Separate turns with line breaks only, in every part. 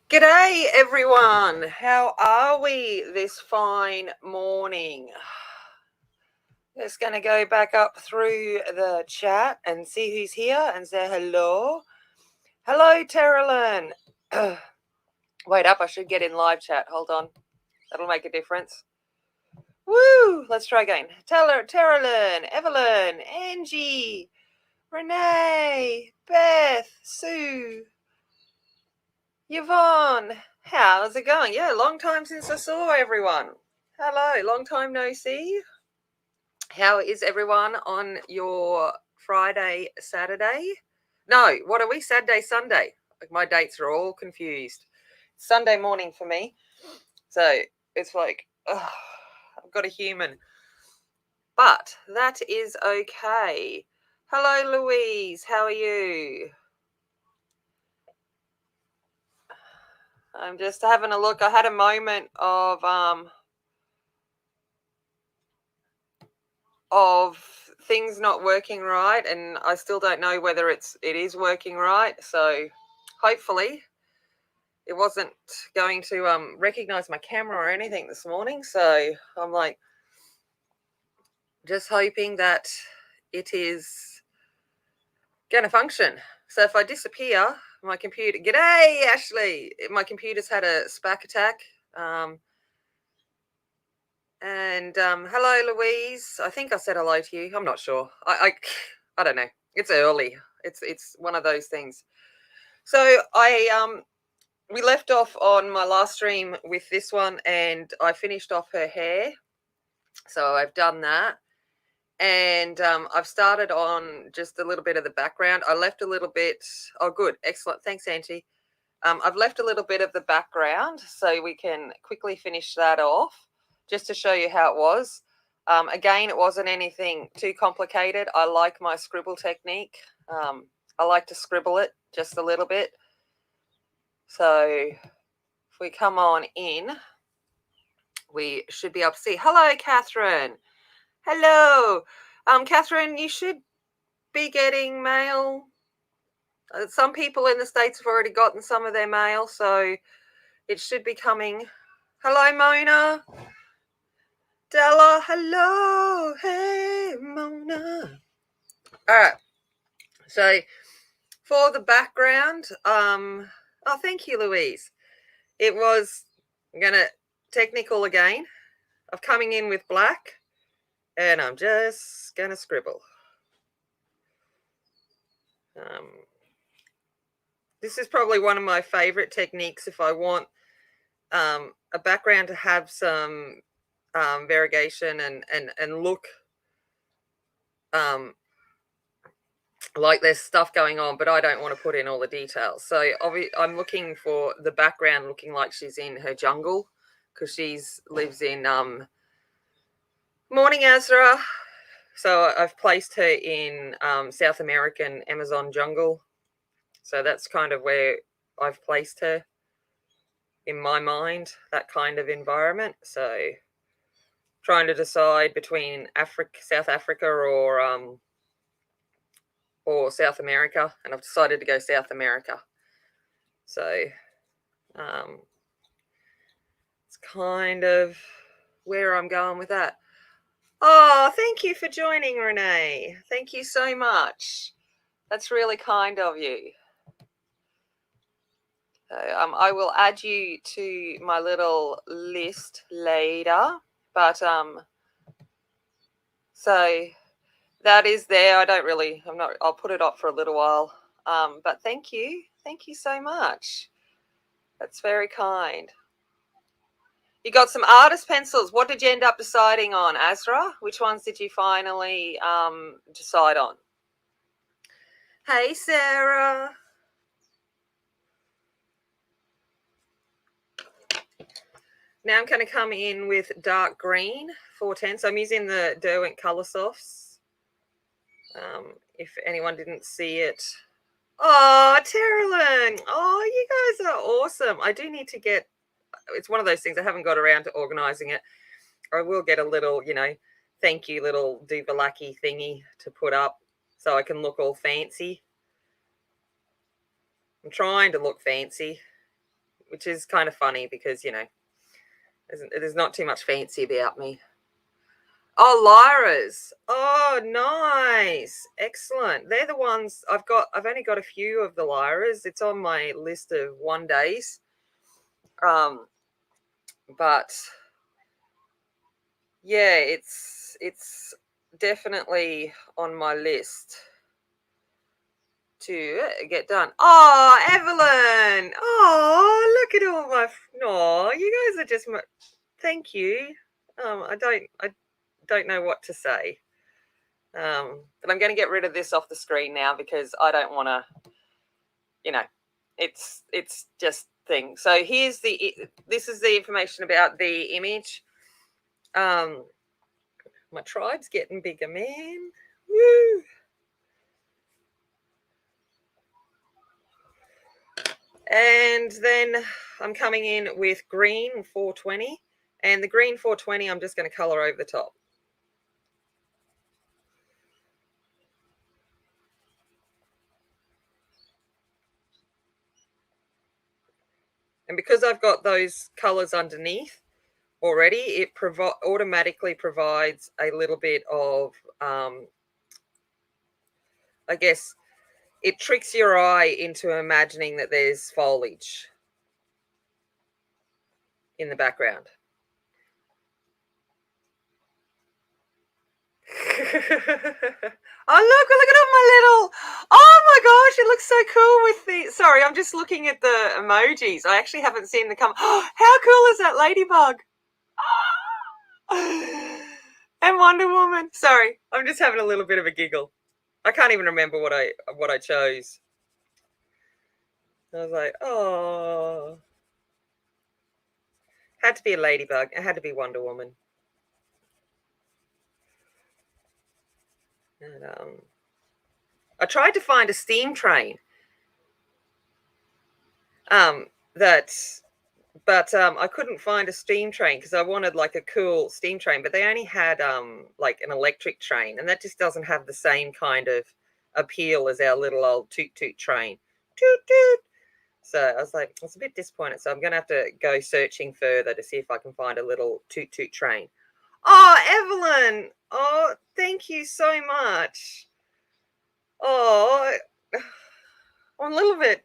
G'day everyone, how are we this fine morning? Just going to go back up through the chat and see who's here and say hello. Hello, Terralyn. Wait up, I should get in live chat. Hold on, that'll make a difference. Woo! Let's try again. Terralyn, Evelyn, Angie, Renee, Beth, Sue, Yvonne. How's it going? Yeah, long time since I saw everyone. Hello, long time no see. How is everyone on your Friday, Saturday? No, what are we? Saturday, Sunday. Like my dates are all confused. Sunday morning for me. So it's like, I've got a human. But that is okay. Hello, Louise. How are you? I'm just having a look. I had a moment of things not working right, and I still don't know whether it is working right. So hopefully it wasn't going to recognize my camera or anything this morning. So I'm like just hoping that it is going to function. So if I disappear, my computer, g'day Ashley, my computer's had a SPAC attack. Hello, Louise. I think I said hello to you. I'm not sure. I don't know. It's early. It's one of those things. So we left off on my last stream with this one, and I finished off her hair. So I've done that, and I've started on just a little bit of the background. I left a little bit. Oh, good, excellent. Thanks, Auntie. I've left a little bit of the background so we can quickly finish that off, just to show you how it was. Again, it wasn't anything too complicated. I like my scribble technique. I like to scribble it just a little bit. So if we come on in, we should be able to see. Hello, Catherine. Hello. Catherine, you should be getting mail. Some people in the States have already gotten some of their mail, so it should be coming. Hello, Mona. Della, hello. Hey, Mona. All right. So for the background, oh, thank you, Louise. It was, I'm going to technical again of coming in with black, and I'm just going to scribble. This is probably one of my favorite techniques if I want a background to have some variegation and look like there's stuff going on, but I don't want to put in all the details. So I'm looking for the background looking like she's in her jungle, because she's lives in Morning Azra. So I've placed her in South American Amazon jungle. So that's kind of where I've placed her in my mind, that kind of environment. So trying to decide between South Africa or South America, and I've decided to go South America. So it's kind of where I'm going with that. Oh, thank you for joining, Renee. Thank you so much. That's really kind of you. I will add you to my little list later, but so that is there. I'll put it up for a little while. But thank you so much. That's very kind. You got some artist pencils. What did you end up deciding on, Azra? Which ones did you finally decide on? Hey, Sarah. Now I'm going to come in with dark green, 410. So I'm using the Derwent Coloursofts. If anyone didn't see it. Oh, Terralyn. Oh, you guys are awesome. I do need to get, it's one of those things, I haven't got around to organising it. I will get a little, thank you little Duvalaki thingy to put up so I can look all fancy. I'm trying to look fancy. which is kind of funny because, you know, there's not too much fancy about me. Oh, Lyras. Oh, nice. Excellent. They're the ones I've only got a few of the Lyras. It's on my list of 1 days. But yeah, it's definitely on my list to get done. Oh, Evelyn. Oh, look at all my no, you guys are just thank you. I don't know what to say. But I'm going to get rid of this off the screen now because I don't want to, you know, it's just thing. So this is the information about the image. My tribe's getting bigger, man. Woo! And then I'm coming in with green 420, and the green 420 I'm just going to color over the top. And because I've got those colors underneath already, it automatically provides a little bit of, I guess, it tricks your eye into imagining that there's foliage in the background. Oh, look at all my little, oh my gosh, it looks so cool with the, sorry, I'm just looking at the emojis. I actually haven't seen the Oh, how cool is that ladybug? And Wonder Woman. Sorry, I'm just having a little bit of a giggle. I can't even remember what I chose. I was like, oh. Had to be a ladybug. It had to be Wonder Woman. And I tried to find a steam train. But I couldn't find a steam train because I wanted like a cool steam train, but they only had like an electric train, and that just doesn't have the same kind of appeal as our little old toot toot train. Toot toot. So I was like, I was a bit disappointed. So I'm gonna have to go searching further to see if I can find a little toot toot train. Oh, Evelyn. Oh, thank you so much. Oh, I'm a little bit.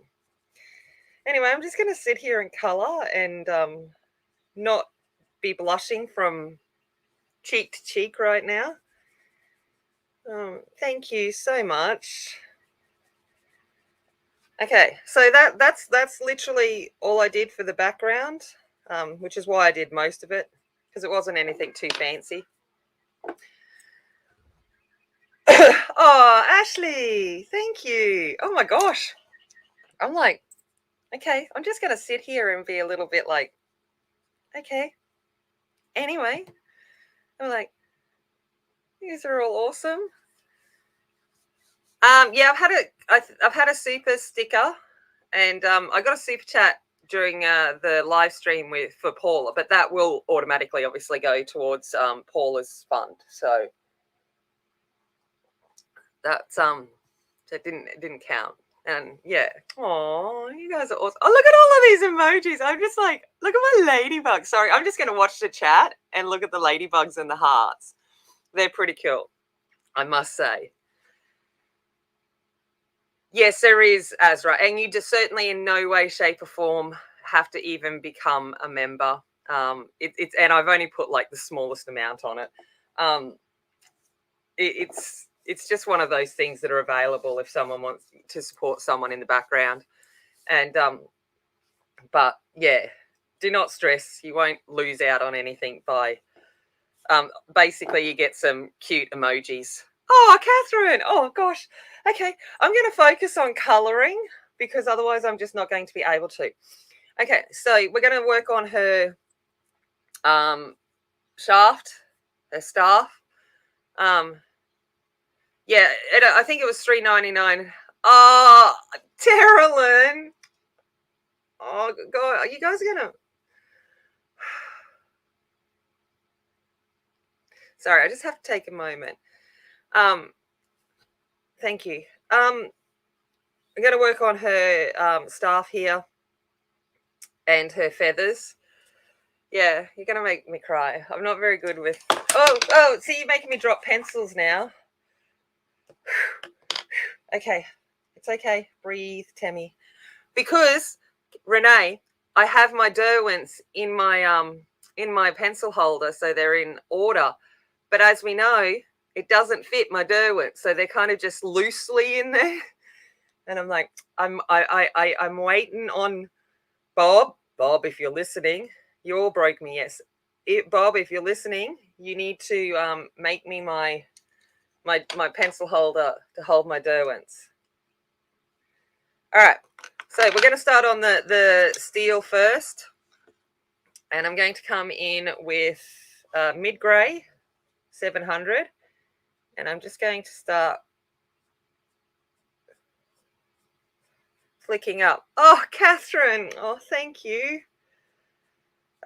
Anyway, I'm just gonna sit here and color and not be blushing from cheek to cheek right now. Thank you so much. Okay, so that's literally all I did for the background, which is why I did most of it, because it wasn't anything too fancy. Oh, Ashley, thank you. Oh my gosh. I'm like, okay, I'm just going to sit here and be a little bit like, okay. Anyway, I'm like, these are all awesome. Yeah, I've had a super sticker, and I got a super chat during the live stream for Paula, but that will automatically, obviously, go towards Paula's fund. So that's so it didn't count. And yeah, oh, you guys are awesome. Oh, look at all of these emojis. I'm just like, look at my ladybug. Sorry, I'm just gonna watch the chat and look at the ladybugs and the hearts. They're pretty cool, I must say. Yes, there is, Azra, and you just certainly in no way, shape, or form have to even become a member. It's and I've only put like the smallest amount on it. It's just one of those things that are available if someone wants to support someone in the background. And but yeah, do not stress. You won't lose out on anything by basically you get some cute emojis. Oh, Catherine. Oh gosh. Okay, I'm going to focus on colouring because otherwise I'm just not going to be able to. Okay, so we're going to work on her shaft, her staff. Yeah, I think it was $3.99. Oh, Terrelyn. Oh God, are you guys gonna? Sorry, I just have to take a moment. Thank you. I'm going to work on her staff here, and her feathers. Yeah, you're going to make me cry. I'm not very good with... Oh, see, you're making me drop pencils now. Okay, it's okay. Breathe, Tammy. Because, Renee, I have my Derwents in my pencil holder, so they're in order. But as we know, it doesn't fit my Derwent, so they're kind of just loosely in there. And I'm like, I'm waiting on Bob. Bob, if you're listening, you all broke me. Yes, Bob, if you're listening, you need to make me my pencil holder to hold my Derwents. All right, so we're going to start on the steel first, and I'm going to come in with mid grey 700, and I'm just going to start flicking up. Oh, Catherine! Oh, thank you.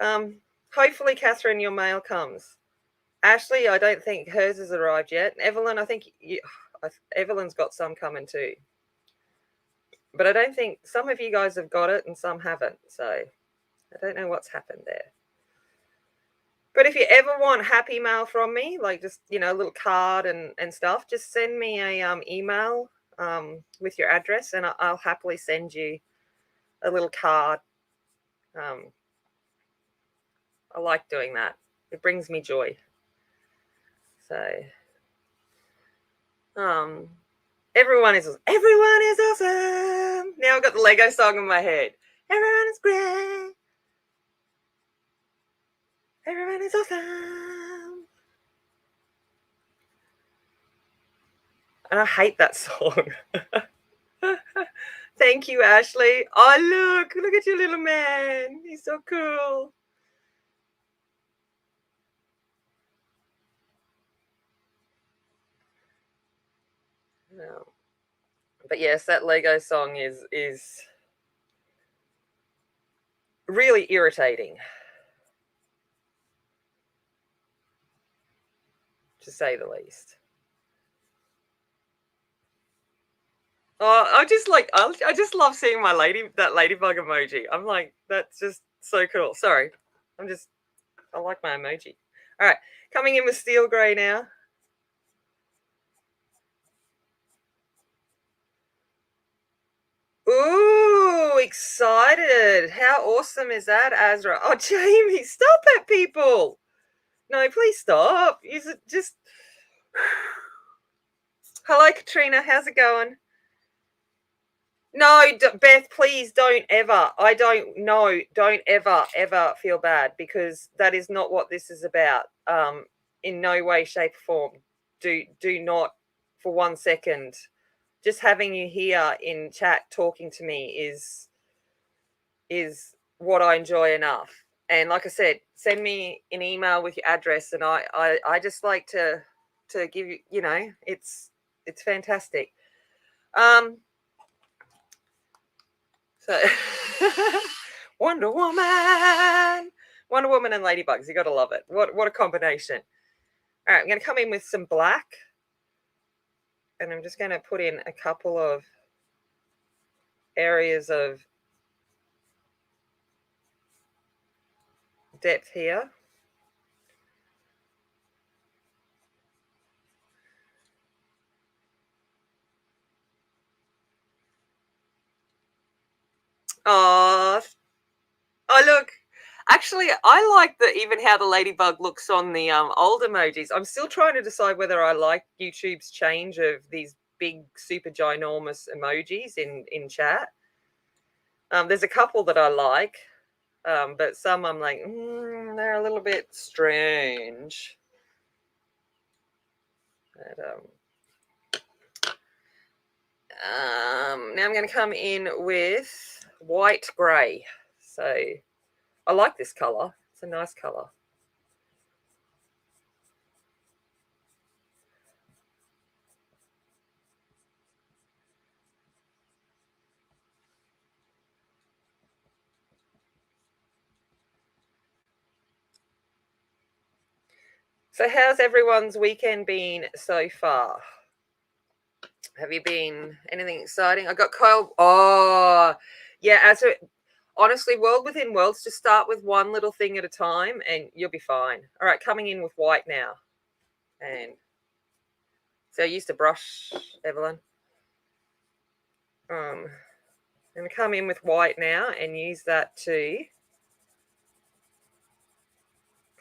Hopefully, Catherine, your mail comes. Ashley, I don't think hers has arrived yet. Evelyn, I think Evelyn's got some coming too. But I don't think some of you guys have got it and some haven't. So I don't know what's happened there. But if you ever want happy mail from me, like just, a little card and stuff, just send me a email with your address, and I'll happily send you a little card. I like doing that. It brings me joy. So everyone is awesome. Now I've got the Lego song in my head. Everyone is great. Everyone is awesome. And I hate that song. Thank you, Ashley. Oh, look at your little man. He's so cool. No. But yes, that Lego song is really irritating, to say the least. Oh, I just love seeing that ladybug emoji. I'm like, that's just so cool. Sorry, I like my emoji. All right, coming in with steel grey now. Ooh, excited. How awesome is that, Azra? Oh, Jamie, stop it, people. No, please stop. Just... Hello, Katrina. How's it going? No, Beth, please don't ever. Don't ever feel bad, because that is not what this is about. In no way, shape, or form. Do not for 1 second. Just having you here in chat talking to me is what I enjoy enough. And like I said, send me an email with your address, and I just like to give you, it's fantastic. So Wonder Woman and ladybugs, you got to love it. What a combination. All right, I'm going to come in with some black, and I'm just going to put in a couple of areas of depth here. Oh, look. Actually, I like even how the ladybug looks on the old emojis. I'm still trying to decide whether I like YouTube's change of these big, super ginormous emojis in chat. There's a couple that I like, but some I'm like, they're a little bit strange. But, now I'm going to come in with white grey. So I like this colour. It's a nice colour. So how's everyone's weekend been so far? Have you been anything exciting? I got Kyle. Oh, yeah. Honestly, world within worlds, just start with one little thing at a time and you'll be fine. All right, coming in with white now. And so I used to brush, Evelyn. I'm going to come in with white now and use that to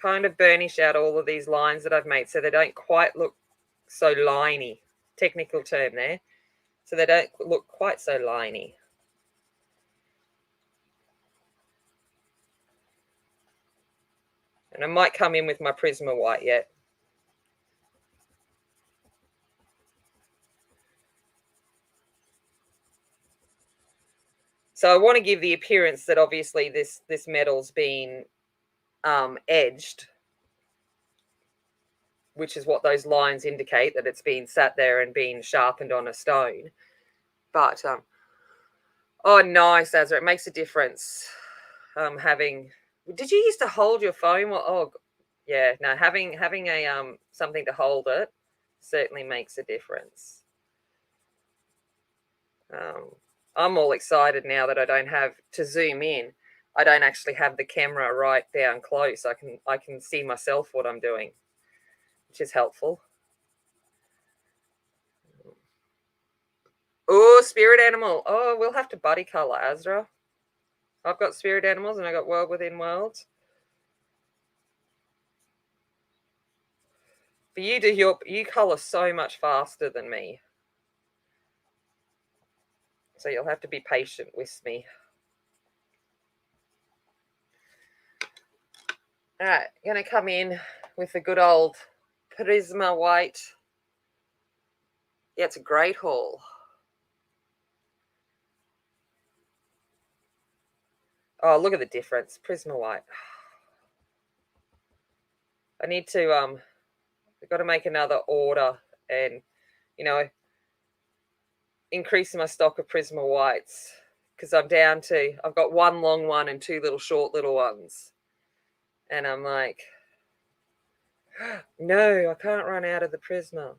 kind of burnish out all of these lines that I've made so they don't quite look so liney. Technical term there. So they don't look quite so liney. And I might come in with my Prisma White yet. So I want to give the appearance that obviously this metal's been edged, which is what those lines indicate, that it's been sat there and been sharpened on a stone. But oh, nice, Azra. It makes a difference. Having, did you used to hold your phone? Well, oh, yeah. No, having a something to hold it certainly makes a difference. I'm all excited now that I don't have to zoom in. I don't actually have the camera right down close. I can see myself what I'm doing, which is helpful. Oh, spirit animal. Oh, we'll have to buddy color, Azra. I've got spirit animals and I got world within worlds. For you to you color so much faster than me. So you'll have to be patient with me. All right, going to come in with the good old Prisma White. Yeah, it's a great haul. Oh, look at the difference. Prisma White. I need to I've got to make another order and, you know, increase my stock of Prisma Whites because I've got one long one and two short little ones. And I'm like, no, I can't run out of the Prisma.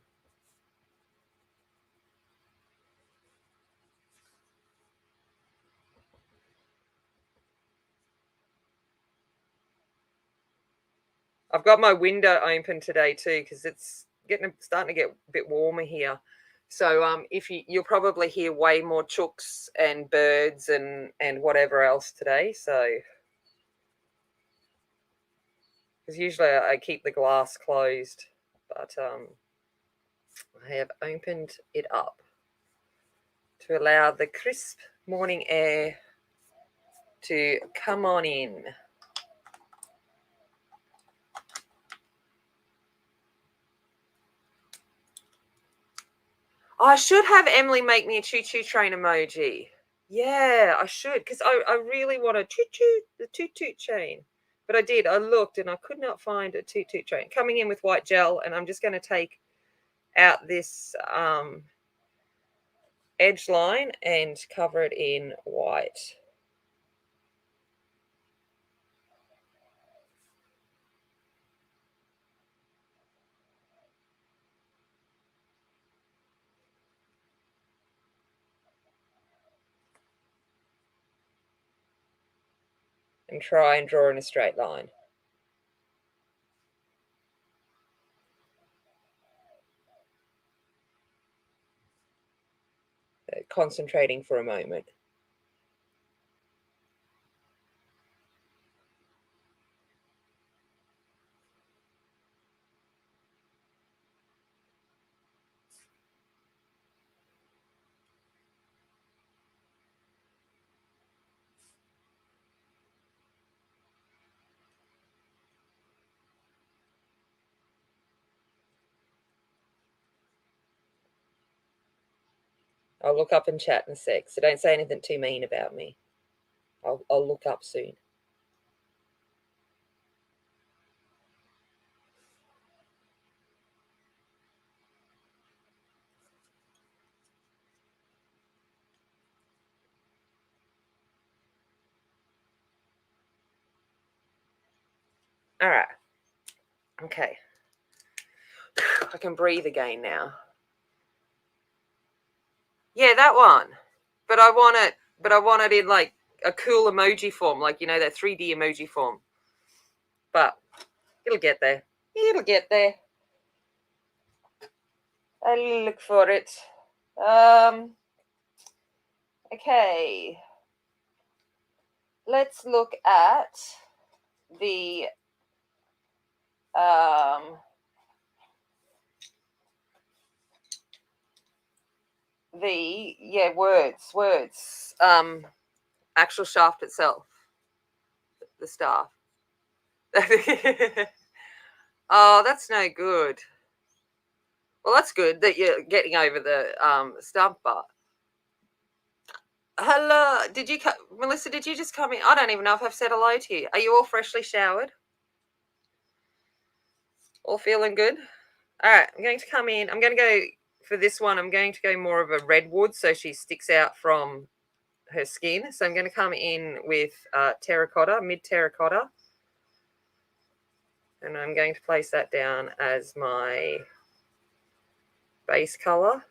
I've got my window open today too because it's starting to get a bit warmer here. So if you'll probably hear way more chooks and birds and whatever else today. So because usually I keep the glass closed, but I have opened it up to allow the crisp morning air to come on in. I should have Emily make me a choo-choo train emoji. Yeah, I should, because I really want a toot-toot, the toot-toot chain. But I did. I looked and I could not find a toot-toot train. Coming in with white gel, and I'm just going to take out this edge line and cover it in white. And try and draw in a straight line. Concentrating for a moment. I'll look up in chat in a sec, so don't say anything too mean about me. I'll look up soon. All right. Okay. I can breathe again now. Yeah, that one. But I want it in like a cool emoji form, like, you know, that 3D emoji form. But it'll get there. It'll get there. I'll look for it. Okay. Let's look at the words. Actual shaft itself. The staff. Oh, that's no good. Well, that's good that you're getting over the stump part. Hello, Melissa, did you just come in? I don't even know if I've said hello to you. Are you all freshly showered? All feeling good? All right, I'm going to come in. I'm going to go, for this one, I'm going to go more of a redwood so she sticks out from her skin. So I'm going to come in with terracotta, mid terracotta. And I'm going to place that down as my base color.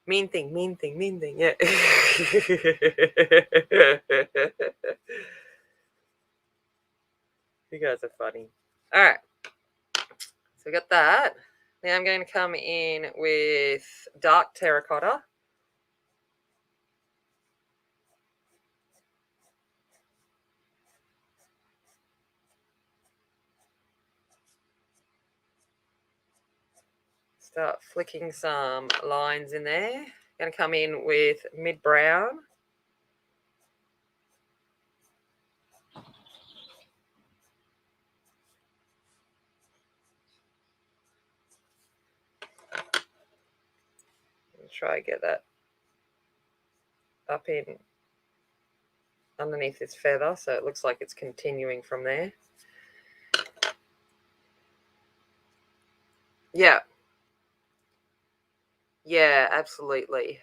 Mean thing, yeah. You guys are funny. All right. So we got that. Now I'm going to come in with dark terracotta. Start flicking some lines in there. Going to come in with mid brown. Try to get that up in underneath this feather so it looks like it's continuing from there. Yeah. Yeah, absolutely.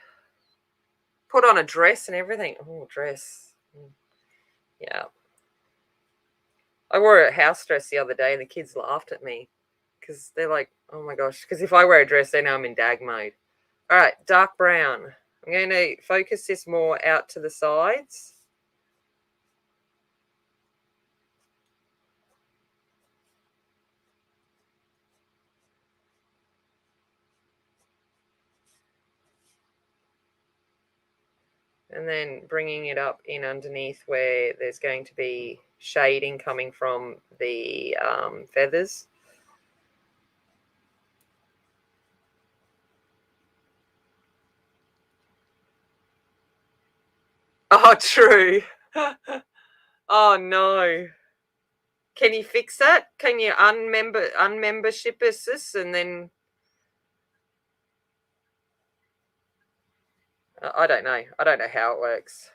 Put on a dress and everything. Oh, dress. Yeah. I wore a house dress the other day and the kids laughed at me because they're like, oh my gosh. Because if I wear a dress, they know I'm in dag mode. All right, dark brown. I'm going to focus this more out to the sides. And then bringing it up in underneath where there's going to be shading coming from the feathers. Oh, true. Oh, no. Can you fix that? Can you unmembership us and then... I don't know. I don't know how it works.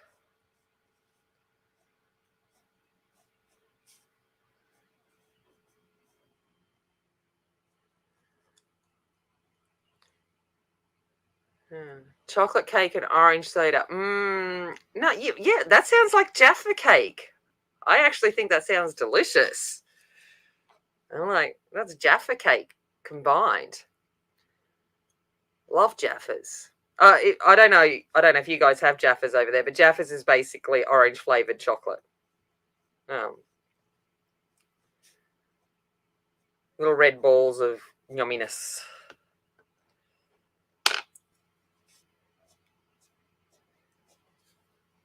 Chocolate cake and orange soda. No, yeah, that sounds like Jaffa cake. I actually think that sounds delicious. I'm like, that's Jaffa cake combined. Love Jaffas. I don't know. I don't know if you guys have Jaffas over there, but Jaffas is basically orange flavored chocolate. Little red balls of yumminess.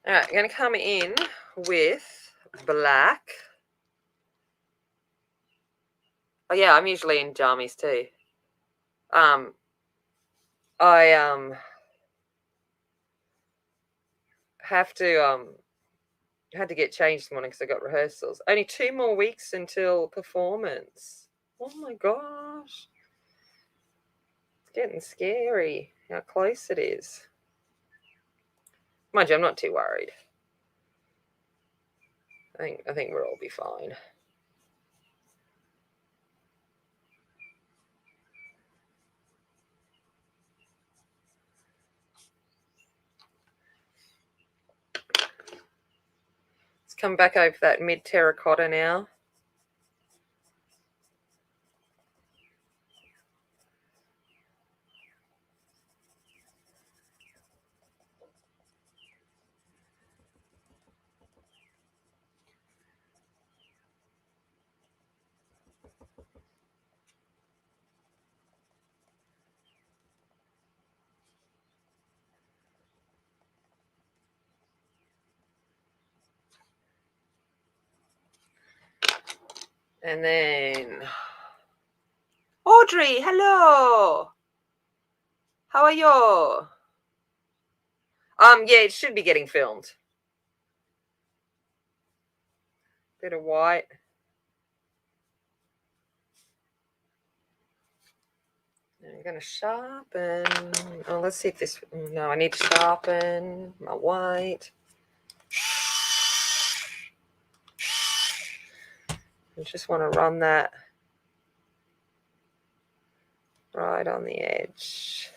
All right, I'm going to come in with black. Oh yeah, I'm usually in jammies too. I have to had to get changed this morning because I got rehearsals. Only 2 more weeks until performance. Oh my gosh. It's getting scary how close it is. Mind you, I'm not too worried. I think we'll all be fine. come back over that mid terracotta now. And then Audrey, hello. How are you? Yeah, it should be getting filmed. Bit of white. I'm going to sharpen. Oh, let's see if this. No, I need to sharpen my white. I just want to run that right on the edge.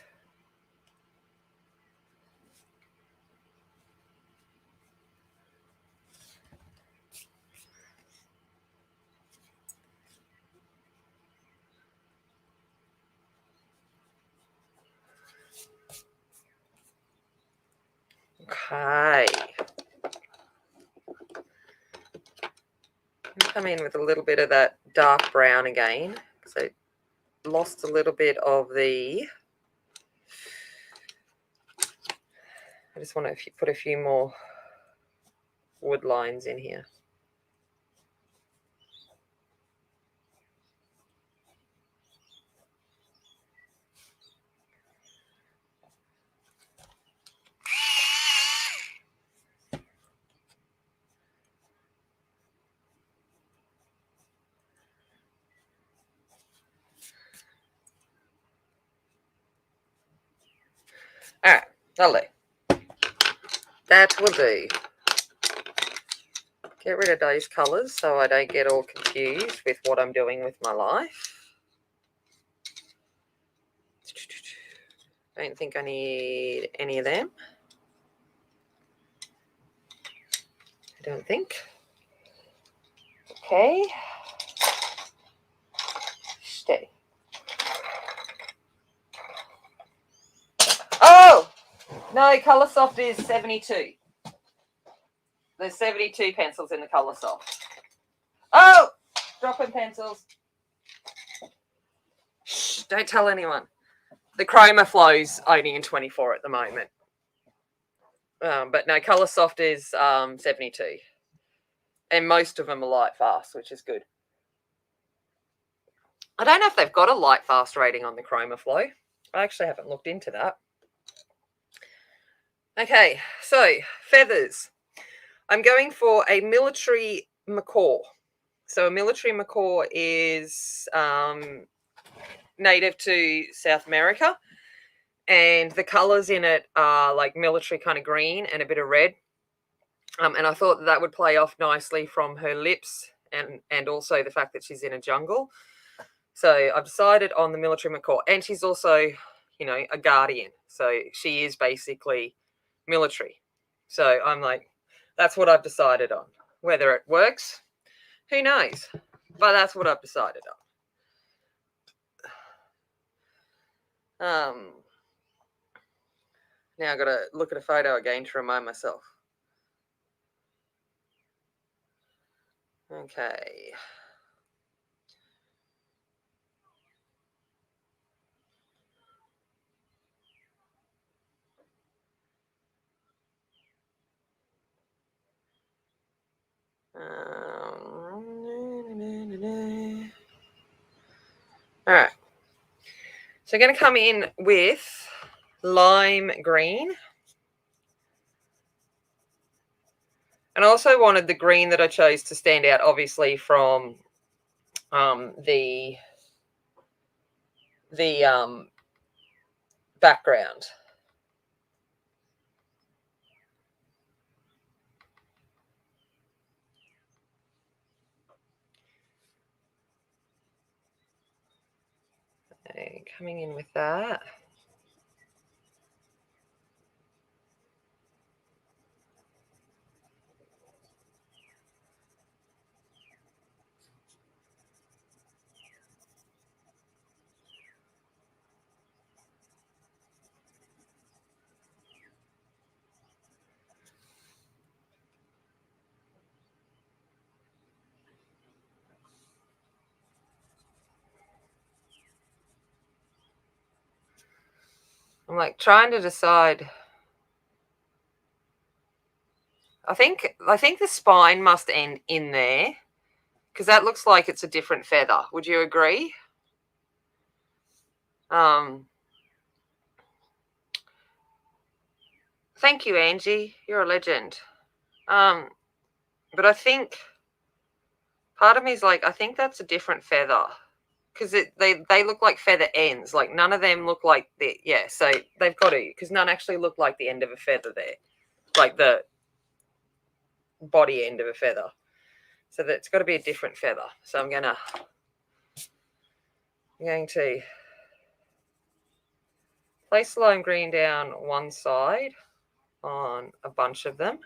Okay. Come in with a little bit of that dark brown again, because I lost a little bit of the. I just want to put a few more wood lines in here. All right, lovely. That will do. Get rid of those colours so I don't get all confused with what I'm doing with my life. Don't think I need any of them. I don't think. Okay. Stay. Oh! No, Coloursofts is 72. There's 72 pencils in the Coloursofts. Oh! Dropping pencils. Shh, don't tell anyone. The Chroma Flow's only in 24 at the moment. But no, Coloursofts is 72. And most of them are light fast, which is good. I don't know if they've got a light fast rating on the Chroma Flow. I actually haven't looked into that. Okay, so feathers. I'm going for a military macaw. So a military macaw is native to South America, and the colours in it are like military kind of green and a bit of red. And I thought that would play off nicely from her lips and also the fact that she's in a jungle. So I've decided on the military macaw, and she's also, you know, a guardian. So she is basically military. So I'm like, that's what I've decided on. Whether it works, who knows? But that's what I've decided on. Now I've got to look at a photo again to remind myself. Okay. All right. So I'm going to come in with lime green. And I also wanted the green that I chose to stand out, obviously, from the background. Okay, coming in with that. I'm like trying to decide. I think the spine must end in there because that looks like it's a different feather. Would you agree? Thank you, Angie. You're a legend. But I think part of me is like, I think that's a different feather because they look like feather ends. Like none of them look like so they've got to, because none actually look like the end of a feather there, like the body end of a feather. So that's got to be a different feather. So I'm going to place lime green down one side on a bunch of them.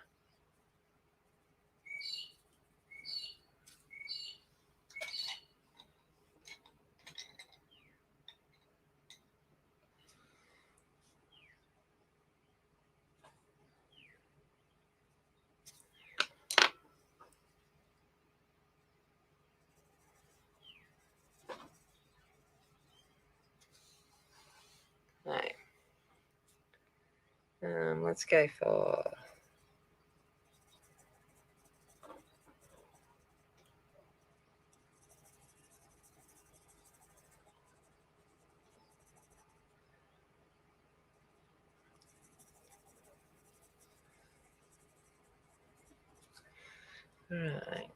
Right. Let's go for right.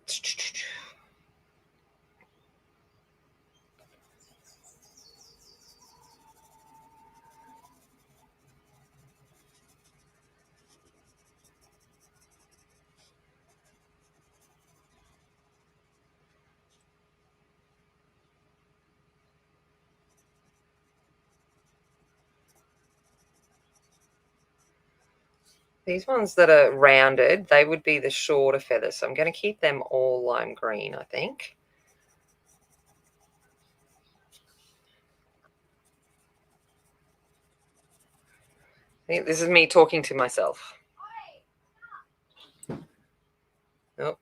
These ones that are rounded, they would be the shorter feathers. So I'm going to keep them all lime green, I think. I think this is me talking to myself. Oh.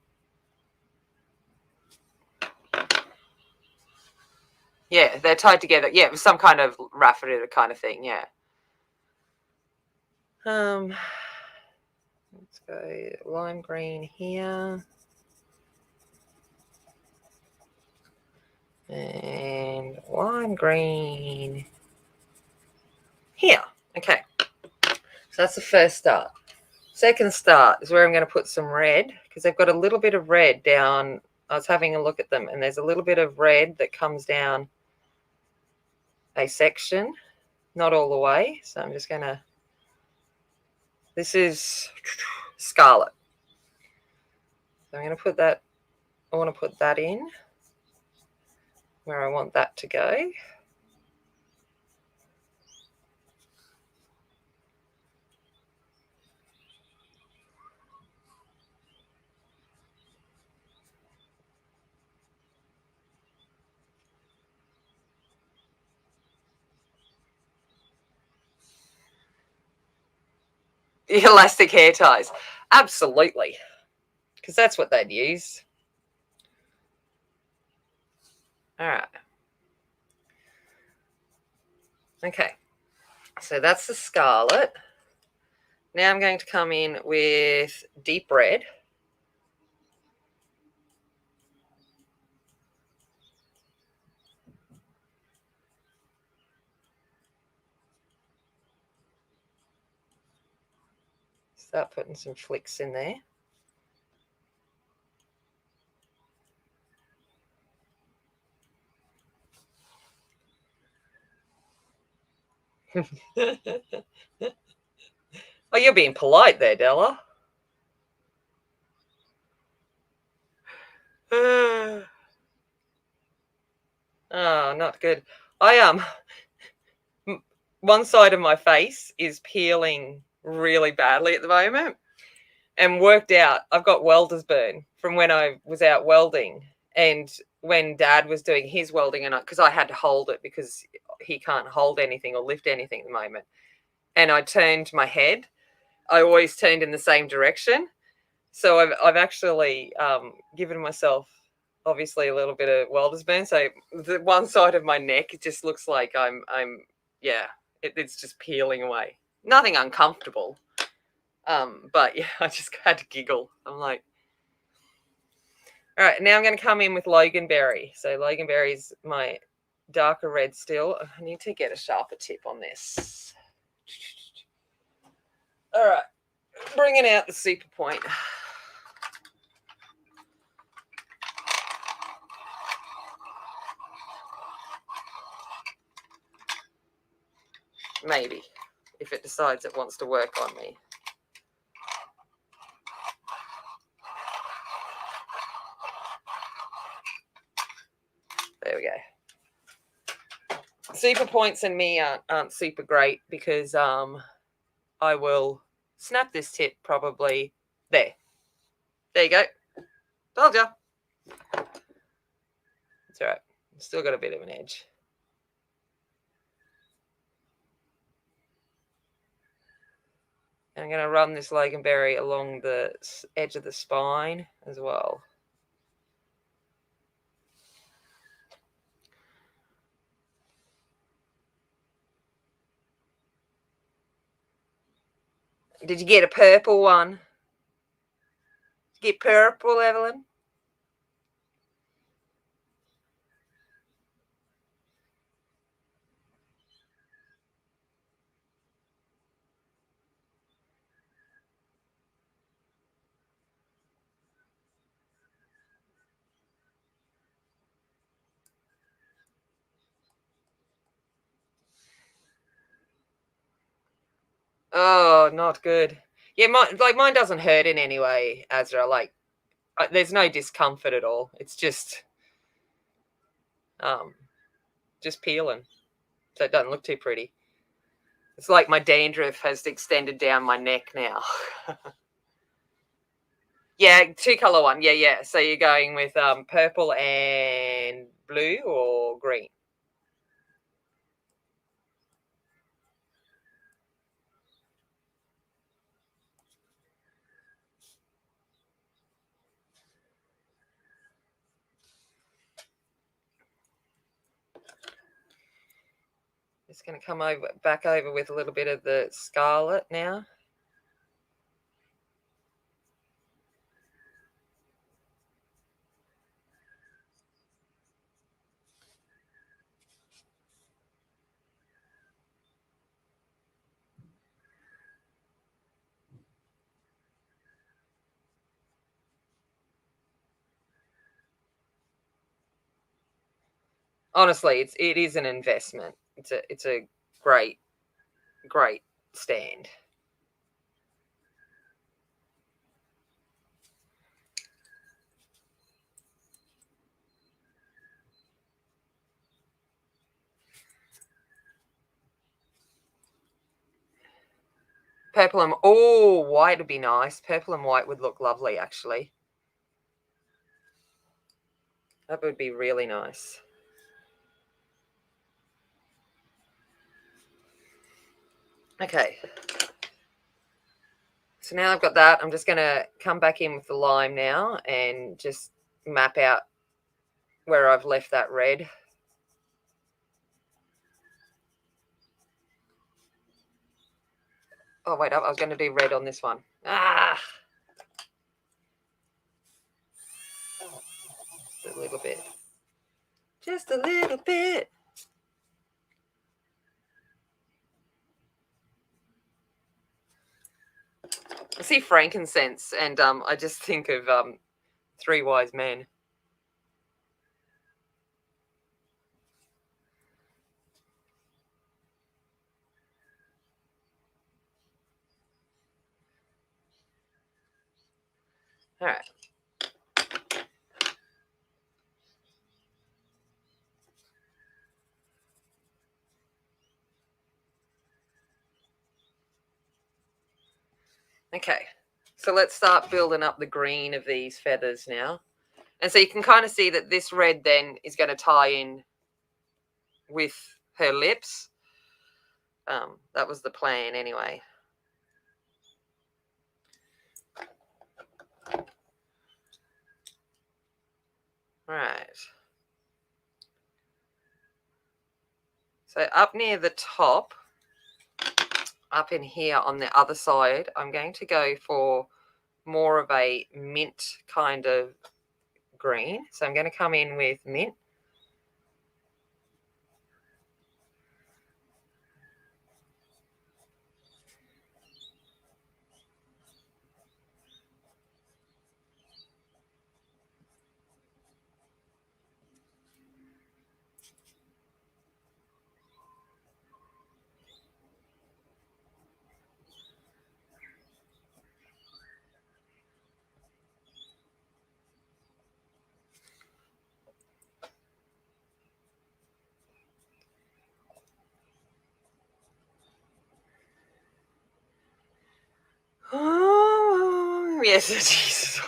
Yeah, they're tied together. Yeah, it was some kind of raffia kind of thing, yeah. Let's go lime green here. And lime green here. Okay. So that's the first start. Second start is where I'm going to put some red because they've got a little bit of red down. I was having a look at them and there's a little bit of red that comes down a section, not all the way. So I'm just going to, this is scarlet. So I'm going to put that, I want to put that in where I want that to go. The elastic hair ties. Absolutely. Because that's what they'd use. All right. Okay. So that's the scarlet. Now I'm going to come in with deep red. Start putting some flicks in there. Oh, you're being polite there, Della. Oh, not good. One side of my face is peeling really badly at the moment, and worked out I've got welder's burn from when I was out welding, and when Dad was doing his welding, and because I had to hold it because he can't hold anything or lift anything at the moment, and I turned my head. I always turned in the same direction. So I've actually given myself obviously a little bit of welder's burn. So the one side of my neck, it just looks like I'm yeah, It's just peeling away. Nothing uncomfortable. But yeah, I just had to giggle. I'm like, all right, now I'm going to come in with Logan Berry. So Logan Berry is my darker red still. I need to get a sharper tip on this. All right, bringing out the super point. Maybe, if it decides it wants to work on me. There we go. Super points and me aren't super great because I will snap this tip probably there. There you go. Told ya. It's all right. Still got a bit of an edge. And I'm going to run this Logan Berry along the edge of the spine as well. Did you get a purple one? Did you get purple, Evelyn? Oh, not good. Yeah, mine doesn't hurt in any way, Azra. Like, there's no discomfort at all. It's just peeling. So it doesn't look too pretty. It's like my dandruff has extended down my neck now. Yeah, 2-color one. Yeah. So you're going with purple and blue or green? Just going to come back over with a little bit of the scarlet now. Honestly, it is an investment. It's a great stand. Purple and white would be nice. Purple and white would look lovely, actually. That would be really nice. Okay. So now I've got that. I'm just going to come back in with the lime now and just map out where I've left that red. Oh, wait, I was going to do red on this one. Ah! Just a little bit. Just a little bit. I see frankincense and I just think of Three Wise Men. All right. Okay, so let's start building up the green of these feathers now. And so you can kind of see that this red then is going to tie in with her lips. That was the plan anyway. Right. So up near the top, up in here on the other side, I'm going to go for more of a mint kind of green. So I'm going to come in with mint. Oh, yes, Jesus.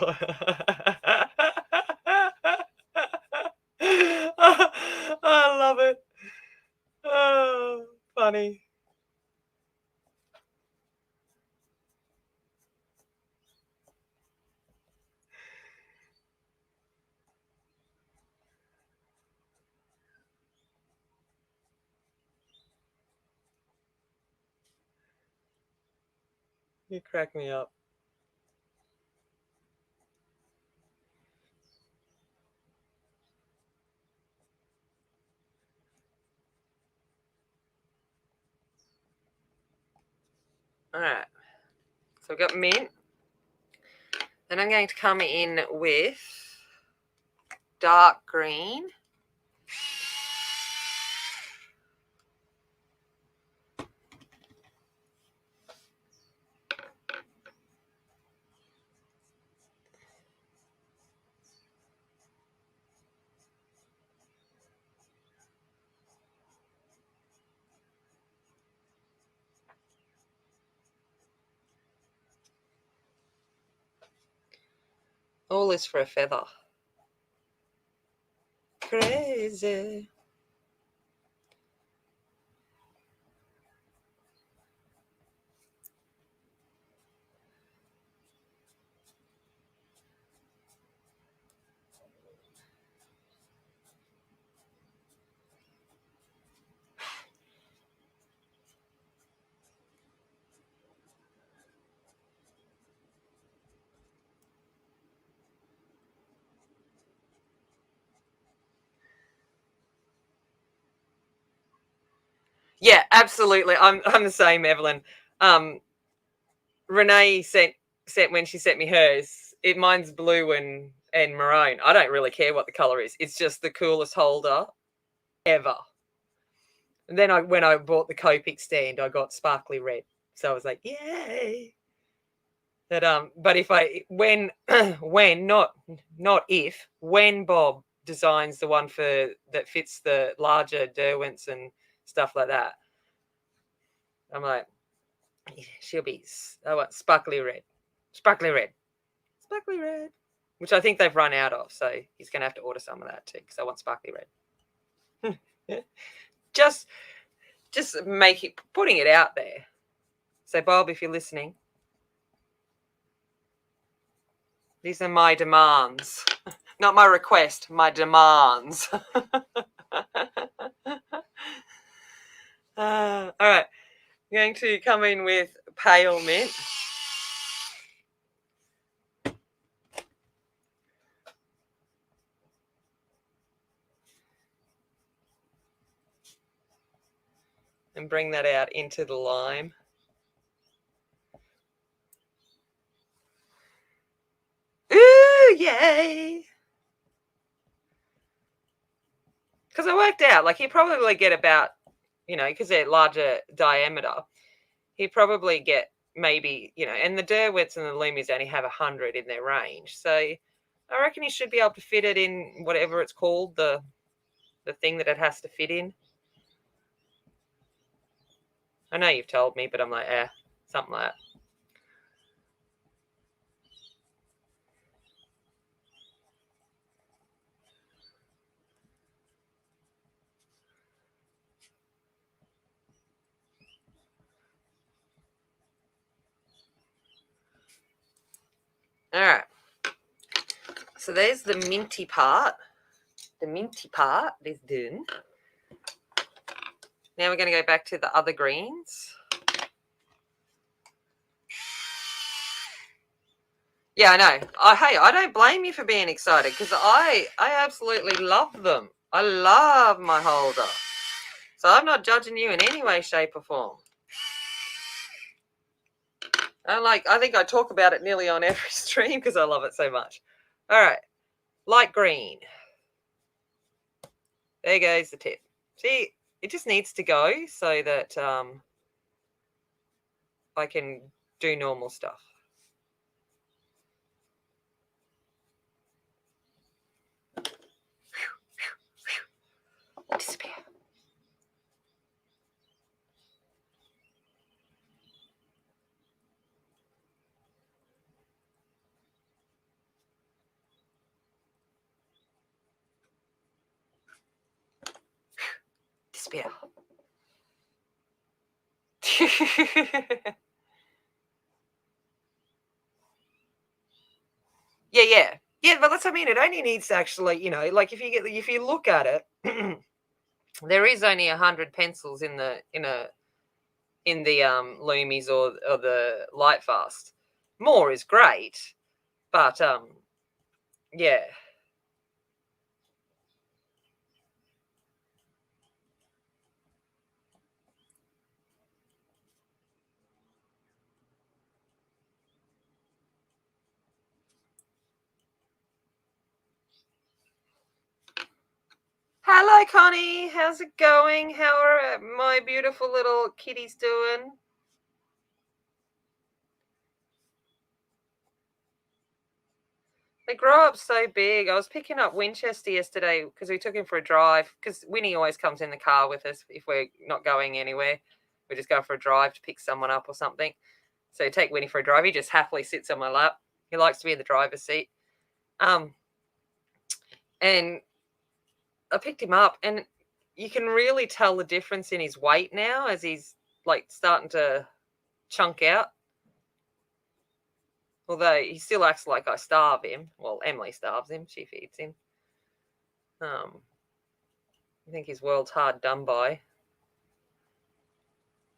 I love it. Oh, funny. You crack me up. All right. So I've got mint. Then I'm going to come in with dark green. All is for a feather. Crazy. Yeah, absolutely. I'm the same, Evelyn. Renee sent when she sent me hers. Mine's blue and maroon. I don't really care what the color is. It's just the coolest holder ever. And then when I bought the Copic stand, I got sparkly red. So I was like, yay. But if I when not if when Bob designs the one that fits the larger Derwents and stuff like that, I'm like, she'll be sparkly red, sparkly red, sparkly red, which I think they've run out of. So he's going to have to order some of that too because I want sparkly red. just putting it out there. So Bob, if you're listening, these are my demands. Not my request, my demands. All right. I'm going to come in with pale mint. And bring that out into the lime. Ooh, yay! Because I worked out, like, he'd probably get about, because they're larger diameter, he'd probably get maybe, and the Derwents and the Lumies only have 100 in their range. So I reckon he should be able to fit it in whatever it's called, the thing that it has to fit in. I know you've told me, but I'm like, something like that. All right. So there's the minty part. The minty part is done. Now we're going to go back to the other greens. Yeah, I know. Hey, I don't blame you for being excited because I absolutely love them. I love my holder. So I'm not judging you in any way, shape, or form. I think I talk about it nearly on every stream because I love it so much. All right, light green. There goes the tip. See, it just needs to go so that I can do normal stuff. Disappear. Disappear. Yeah, but that's, I mean, it only needs to actually, like if you look at it, there is only 100 pencils in the Loomies or the Lightfast. More is great, but yeah. Hello, Connie. How's it going? How are my beautiful little kitties doing? They grow up so big. I was picking up Winchester yesterday because we took him for a drive because Winnie always comes in the car with us if we're not going anywhere. We just go for a drive to pick someone up or something. So take Winnie for a drive. He just happily sits on my lap. He likes to be in the driver's seat. And I picked him up, and you can really tell the difference in his weight now as he's like starting to chunk out. Although he still acts like I starve him. Well, Emily starves him. She feeds him. I think his world's hard done by.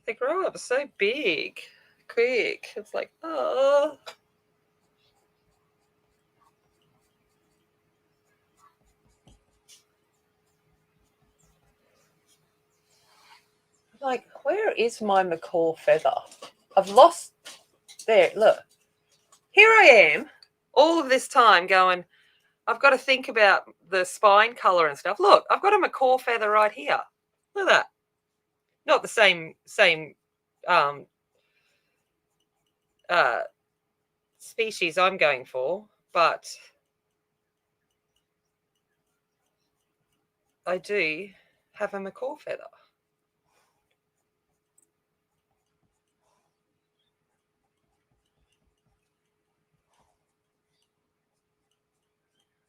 They grow up so big, quick. It's like, oh. Like, where is my macaw feather? I've lost. There, look. Here I am, all of this time going, I've got to think about the spine colour and stuff. Look, I've got a macaw feather right here. Look at that. Not the same species I'm going for, but I do have a macaw feather.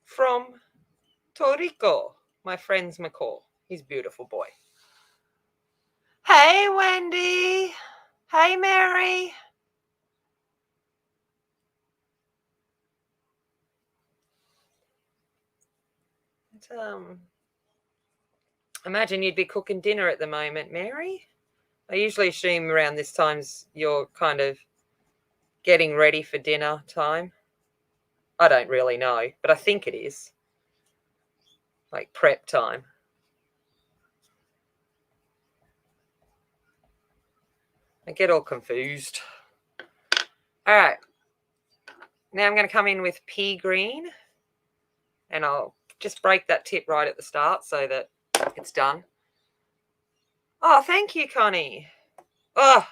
From Torrico, my friend's macaw. He's a beautiful boy. Hey, Wendy. Hey, Mary. Imagine you'd be cooking dinner at the moment, Mary. I usually assume around this time you're kind of getting ready for dinner time. I don't really know, but I think it is. Like prep time. I get all confused. All right. Now I'm going to come in with pea green. And I'll just break that tip right at the start so that it's done. Oh, thank you, Connie. Oh.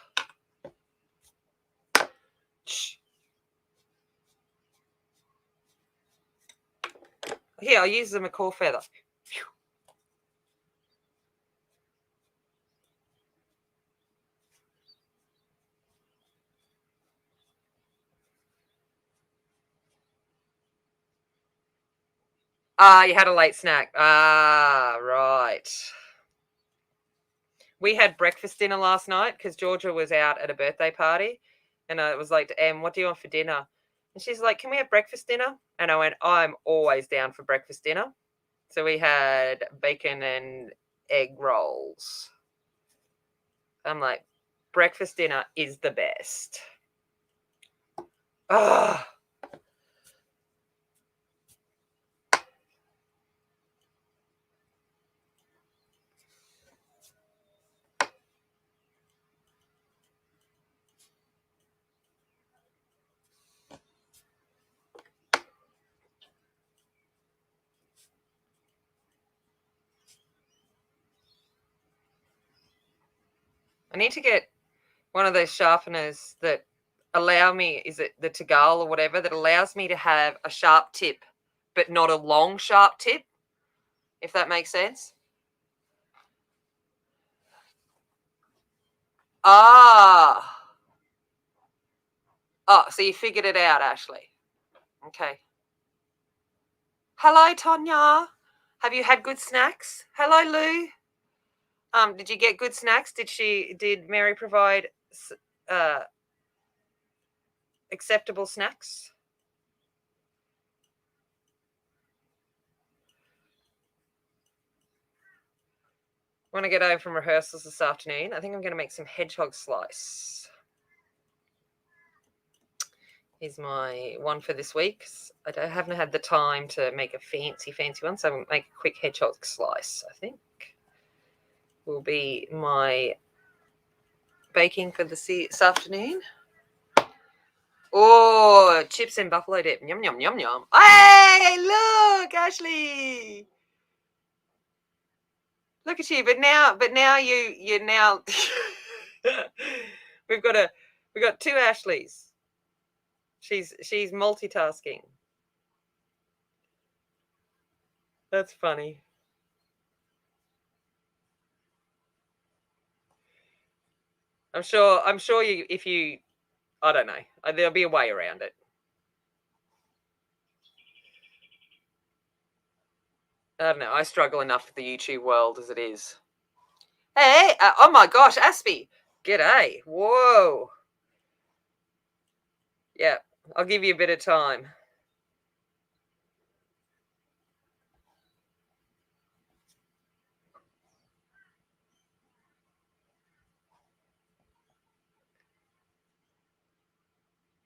Shh. Here, I'll use the macaw feather. Ah, you had a late snack. Ah, right. We had breakfast dinner last night because Georgia was out at a birthday party. And I was like to Em, what do you want for dinner? And she's like, can we have breakfast dinner? And I went, I'm always down for breakfast dinner. So we had bacon and egg rolls. I'm like, breakfast dinner is the best. Ah. I need to get one of those sharpeners that allow me, is it the Tagal or whatever, that allows me to have a sharp tip, but not a long sharp tip, if that makes sense. Ah. Oh, so you figured it out, Ashley. Okay. Hello, Tonya. Have you had good snacks? Hello, Lou. Did you get good snacks? Did Mary provide acceptable snacks? When I get home from rehearsals this afternoon, I think I'm going to make some hedgehog slice. Is my one for this week. I haven't had the time to make a fancy one, so I'm going to make a quick hedgehog slice, I think. Will be my baking for this afternoon. Oh, chips and buffalo dip. Yum, yum, yum, yum. Hey, look, Ashley. Look at you. But now you're now we've got two Ashleys. She's multitasking. That's funny. I'm sure you, if you, I don't know, there'll be a way around it. I don't know. I struggle enough with the YouTube world as it is. Hey, oh my gosh, Aspie. G'day. Whoa. Yeah, I'll give you a bit of time.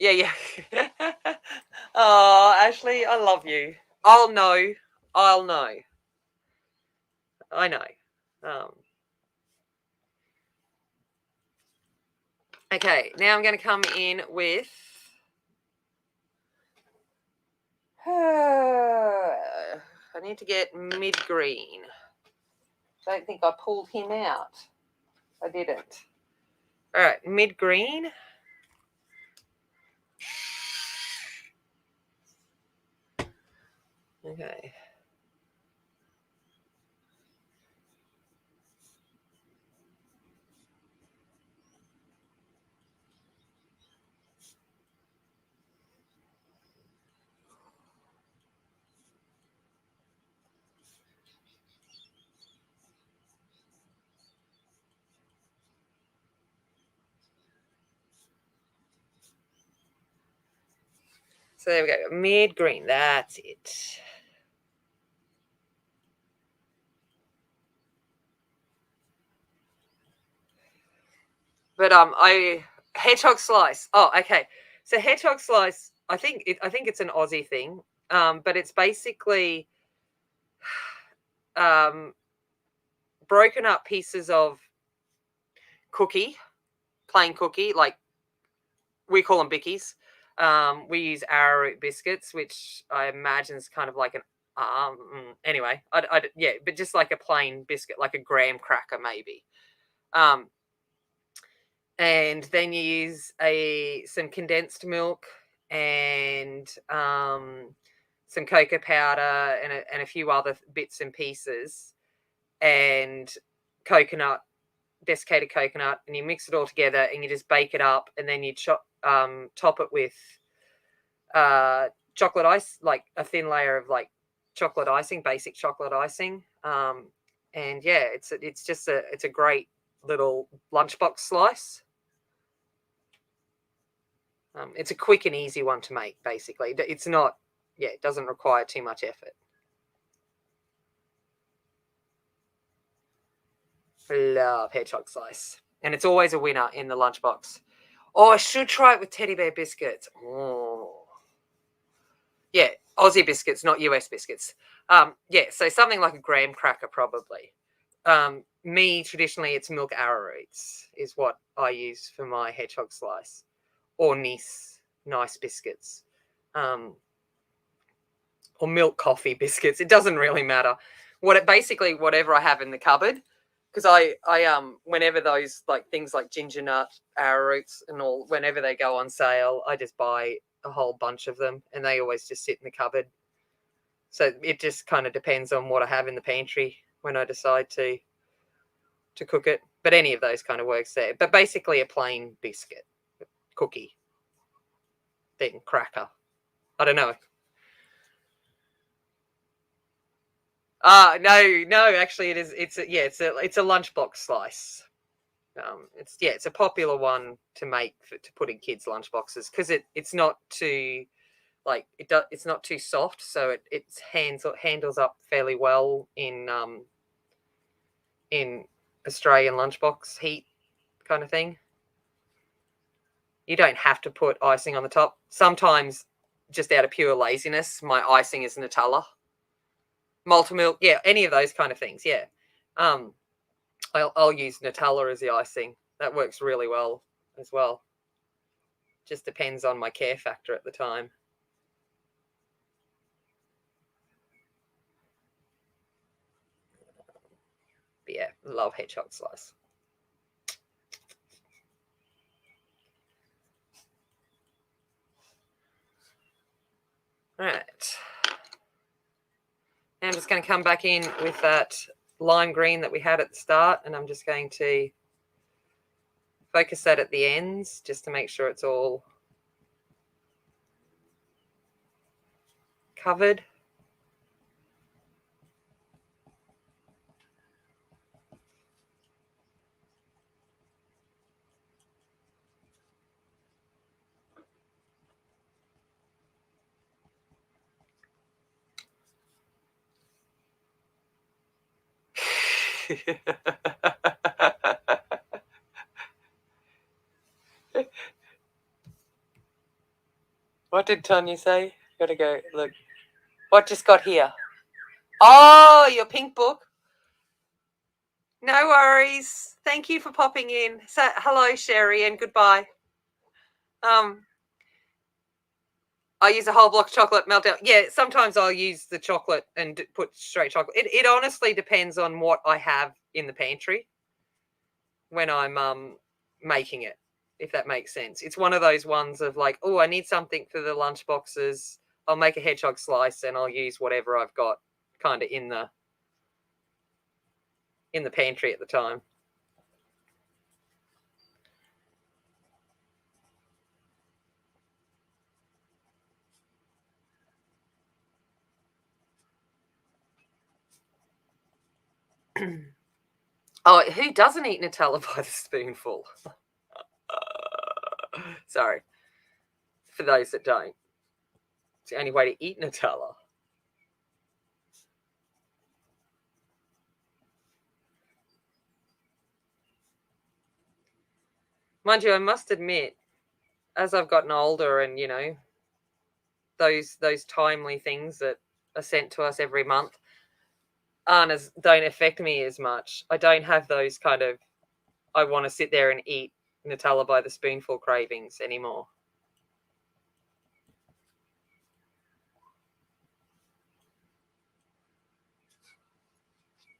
Yeah. Oh, Ashley, I love you. I'll know. I know. Okay, now I'm going to come in with I need to get mid-green. Don't think I pulled him out. I didn't. All right, mid-green. Okay. So there we go, mid-green, that's it. But Hedgehog Slice. Oh, okay. So Hedgehog Slice, I think it's an Aussie thing, but it's basically broken up pieces of plain cookie, like we call them bickies. We use arrowroot biscuits, which I imagine is kind of like an anyway, yeah, but just like a plain biscuit, like a graham cracker maybe. And then you use some condensed milk and some cocoa powder and a few other bits and pieces, and desiccated coconut, and you mix it all together and you just bake it up, and then you top it with chocolate ice, like a thin layer of like chocolate icing, basic chocolate icing. And yeah, it's a great little lunchbox slice. It's a quick and easy one to make, basically. It's not, it doesn't require too much effort. I love Hedgehog Slice. And it's always a winner in the lunchbox. Oh, I should try it with teddy bear biscuits. Oh. Yeah, Aussie biscuits, not US biscuits. Yeah, so something like a graham cracker probably. Me, traditionally, it's milk arrowroots is what I use for my Hedgehog Slice. Or nice biscuits. Or milk coffee biscuits. It doesn't really matter. Whatever I have in the cupboard, because I whenever those like things like ginger nut, arrowroots, and all, whenever they go on sale, I just buy a whole bunch of them, and they always just sit in the cupboard. So it just kind of depends on what I have in the pantry when I decide to cook it. But any of those kind of works there. But basically a plain biscuit, cookie, thing, cracker. I don't know. No, actually it is. It's a lunchbox slice. It's a popular one to make to put in kids' lunchboxes because it's not too it's not too soft, so it handles up fairly well in Australian lunchbox heat kind of thing. You don't have to put icing on the top. Sometimes, just out of pure laziness, my icing is Nutella, malted milk, yeah, any of those kind of things, yeah. I'll use Nutella as the icing. That works really well as well. Just depends on my care factor at the time. But yeah, love Hedgehog Slice. All right. And I'm just going to come back in with that lime green that we had at the start, and I'm just going to focus that at the ends just to make sure it's all covered. What did Tanya say? Gotta go look. What just got here? Oh, your pink book. No worries. Thank you for popping in. So, hello, Sherry, and goodbye. I use a whole block of chocolate, melt down. Yeah, sometimes I'll use the chocolate and put straight chocolate. It honestly depends on what I have in the pantry when I'm making it, if that makes sense. It's one of those ones of like, oh, I need something for the lunch boxes. I'll make a hedgehog slice and I'll use whatever I've got kind of in the pantry at the time. Oh, who doesn't eat Nutella by the spoonful? Sorry. For those that don't. It's the only way to eat Nutella. Mind you, I must admit, as I've gotten older and, you know, those timely things that are sent to us every month don't affect me as much. I don't have those kind of I want to sit there and eat Nutella by the spoonful cravings anymore.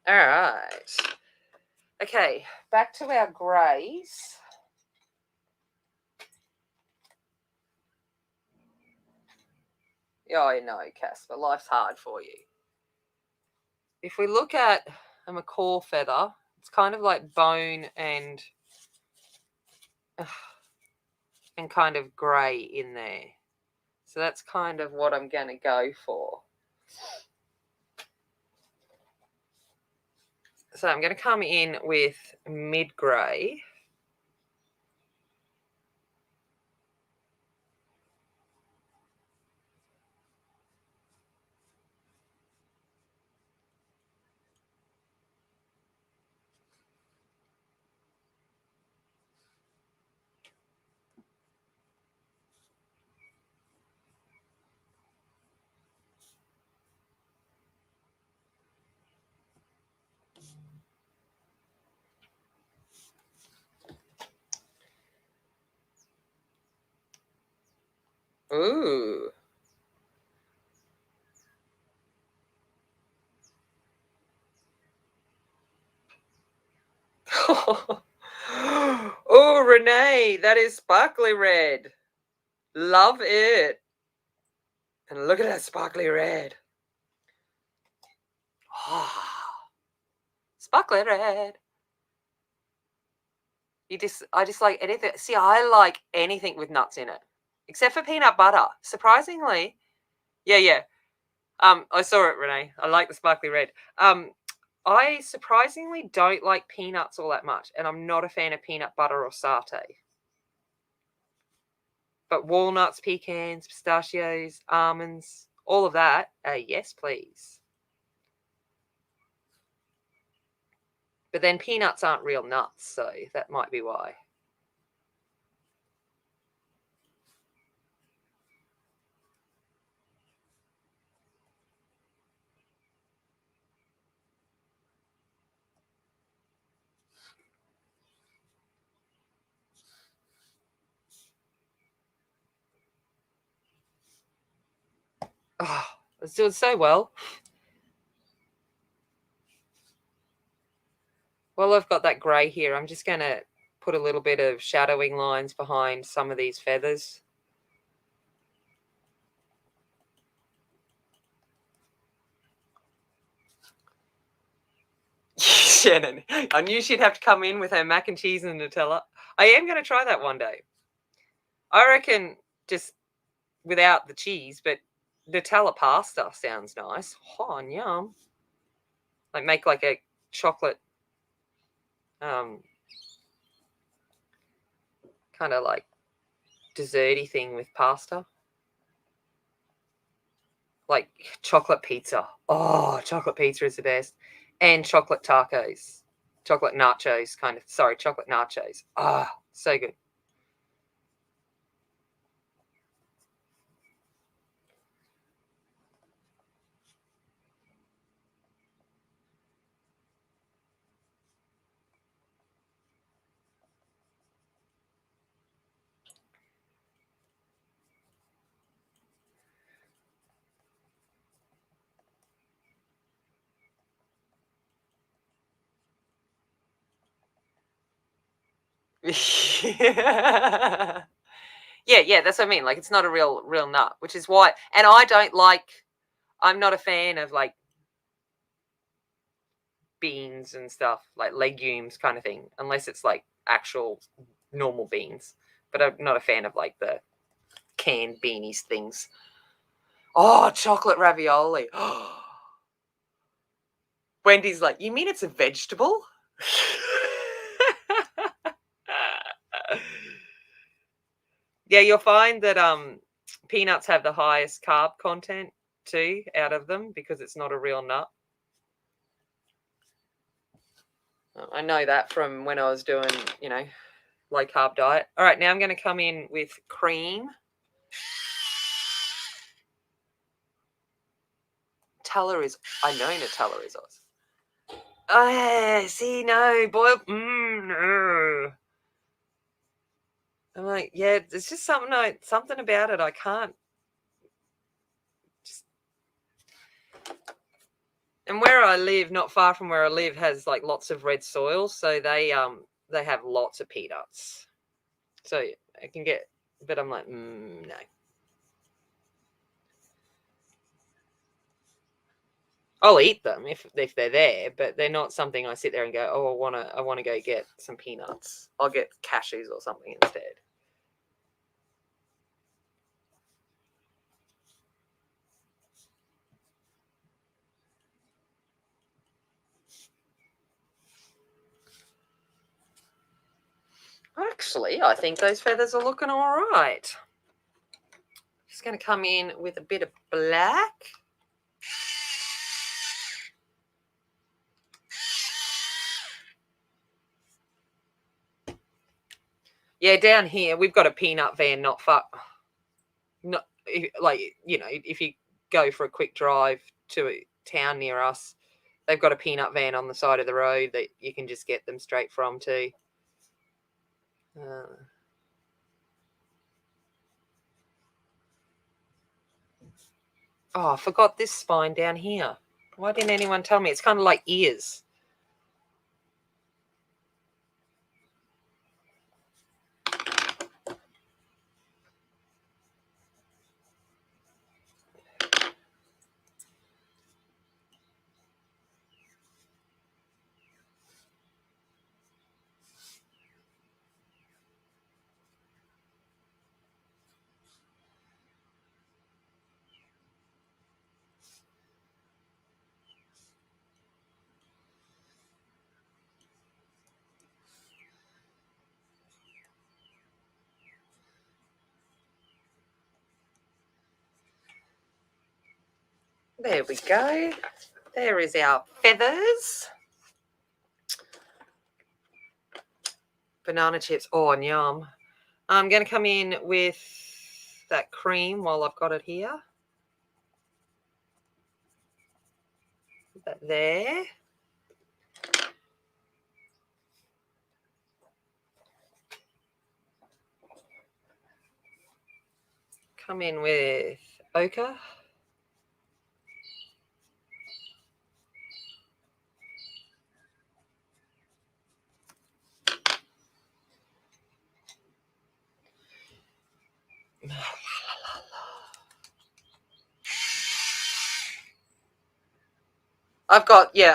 All right. Okay, back to our greys. Oh, I know, Casper, life's hard for you. If we look at a macaw feather, it's kind of like bone and kind of grey in there. So that's kind of what I'm going to go for. So I'm going to come in with mid-grey. Ooh. Oh, Renee, that is sparkly red. Love it. And look at that sparkly red. Oh, sparkly red. I just like anything. See, I like anything with nuts in it, except for peanut butter. Surprisingly, yeah. I saw it, Renee. I like the sparkly red. I surprisingly don't like peanuts all that much, and I'm not a fan of peanut butter or satay. But walnuts, pecans, pistachios, almonds, all of that, yes, please. But then peanuts aren't real nuts, so that might be why. Oh, it's doing so well. Well, I've got that grey here. I'm just going to put a little bit of shadowing lines behind some of these feathers. Shannon, I knew she'd have to come in with her mac and cheese and Nutella. I am going to try that one day. I reckon just without the cheese, but Nutella pasta sounds nice. Oh, yum. Like make like a chocolate kind of like desserty thing with pasta. Like chocolate pizza. Oh, chocolate pizza is the best. And chocolate tacos. Chocolate nachos kind of. Sorry, chocolate nachos. Ah, so good. Yeah, that's what I mean. Like it's not a real nut, which is why. And I don't like. I'm not a fan of like beans and stuff, like legumes kind of thing, unless it's like actual normal beans. But I'm not a fan of like the canned beanies things. Oh, chocolate ravioli. Wendy's like, you mean it's a vegetable? Yeah, you'll find that peanuts have the highest carb content too out of them because it's not a real nut. I know that from when I was doing, low carb diet. All right, now I'm going to come in with cream. I know Nutella is awesome. Oh, see, no, boil. No. I'm like, yeah, it's just something about it. I can't. And where I live, not far from where I live, has like lots of red soil, so they have lots of peanuts. So I can get, but I'm like, no. I'll eat them if they're there, but they're not something I sit there and go, oh, I wanna go get some peanuts. I'll get cashews or something instead. Actually, I think those feathers are looking all right. Just going to come in with a bit of black. Yeah, down here we've got a peanut van not far. Not like, if you go for a quick drive to a town near us, they've got a peanut van on the side of the road that you can just get them straight from too. Oh, I forgot this spine down here. Why didn't anyone tell me? It's kind of like ears. There we go. There is our feathers. Banana chips. Oh, and yum. I'm going to come in with that cream while I've got it here. Put that there. Come in with ochre.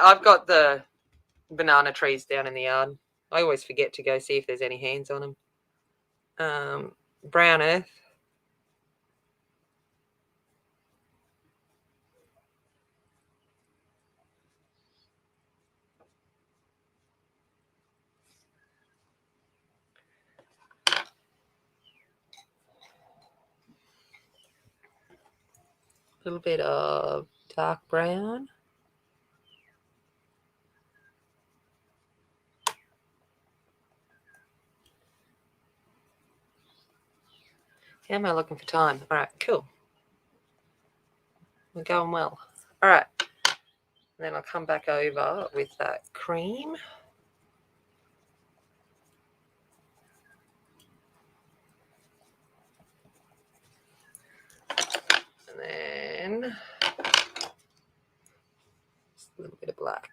I've got the banana trees down in the yard. I always forget to go see if there's any hands on them. Brown earth. A little bit of dark brown. How am I looking for time? All right, cool. We're going well. All right. Then I'll come back over with that cream. And then just a little bit of black.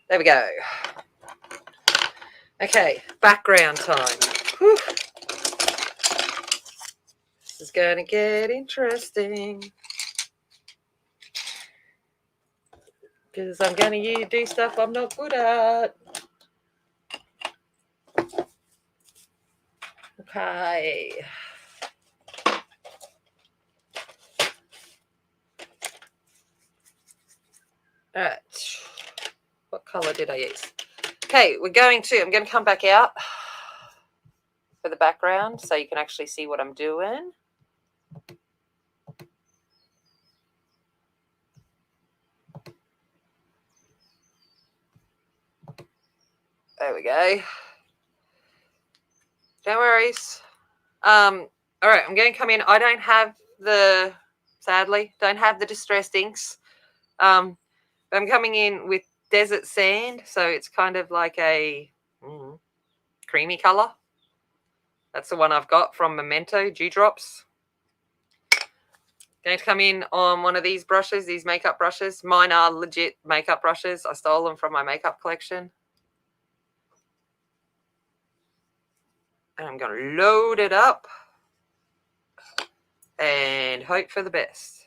There we go. Okay, background time. Whew. This is going to get interesting. Because I'm going to do stuff I'm not good at. Okay. All right. What color did I use? Okay, I'm going to come back out for the background so you can actually see what I'm doing. There we go. No worries. All right, I'm going to come in. I don't have sadly, don't have the distressed inks. I'm coming in with desert sand, so it's kind of like a creamy color. That's the one I've got from Memento Dewdrops. Going to come in on one of these brushes, these makeup brushes. Mine are legit makeup brushes. I stole them from my makeup collection. And I'm going to load it up and hope for the best.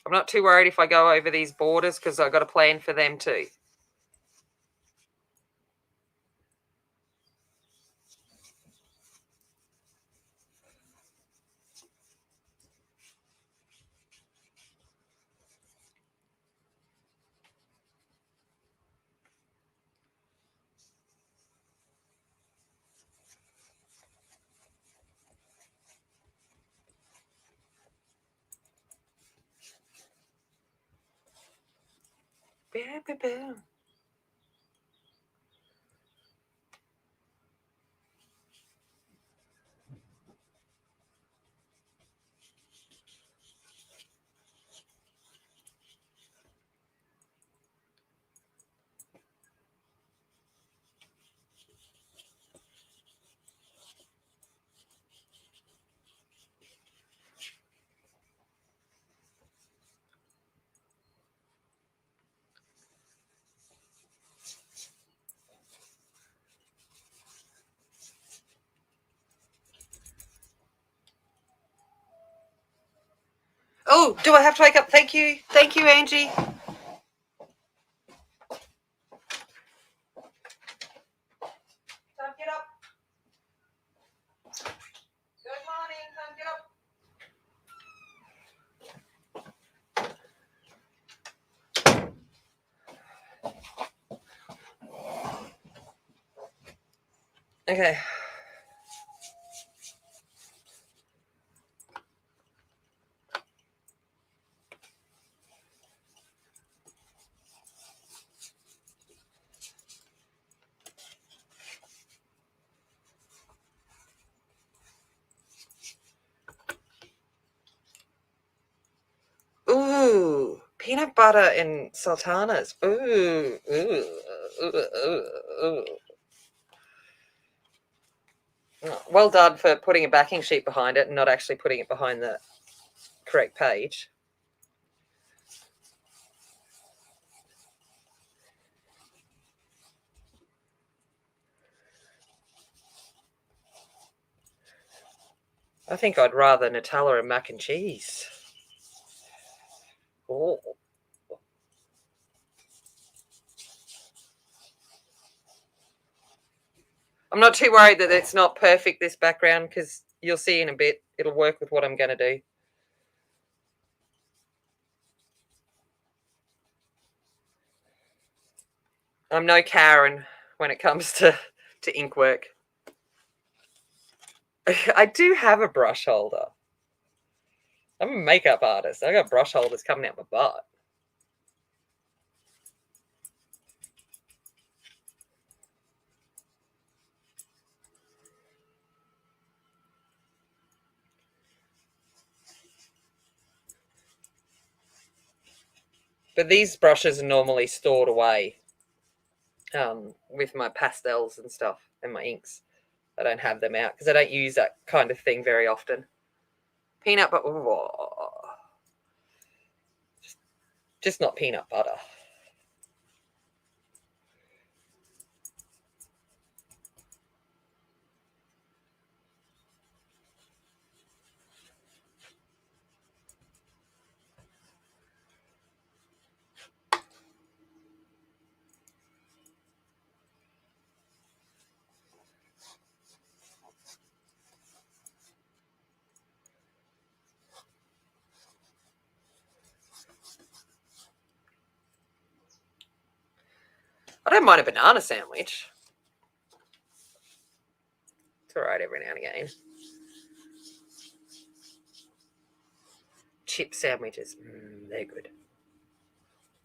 I'm not too worried if I go over these borders because I've got a plan for them too. Oh, do I have to wake up? Thank you. Thank you, Angie. Time to get up. Good morning. Time to get up. Okay. Ooh, peanut butter and sultanas. Ooh, ooh, ooh, ooh, ooh. Well done for putting a backing sheet behind it and not actually putting it behind the correct page. I think I'd rather Nutella and mac and cheese. Oh. I'm not too worried that it's not perfect, this background, because you'll see in a bit it'll work with what I'm going to do. I'm no Karen when it comes to ink work. I do have a brush holder. I'm a makeup artist. I got brush holders coming out my butt. But these brushes are normally stored away with my pastels and stuff and my inks. I don't have them out because I don't use that kind of thing very often. Peanut butter. Just not peanut butter. I don't mind a banana sandwich. It's all right every now and again. Chip sandwiches, they're good.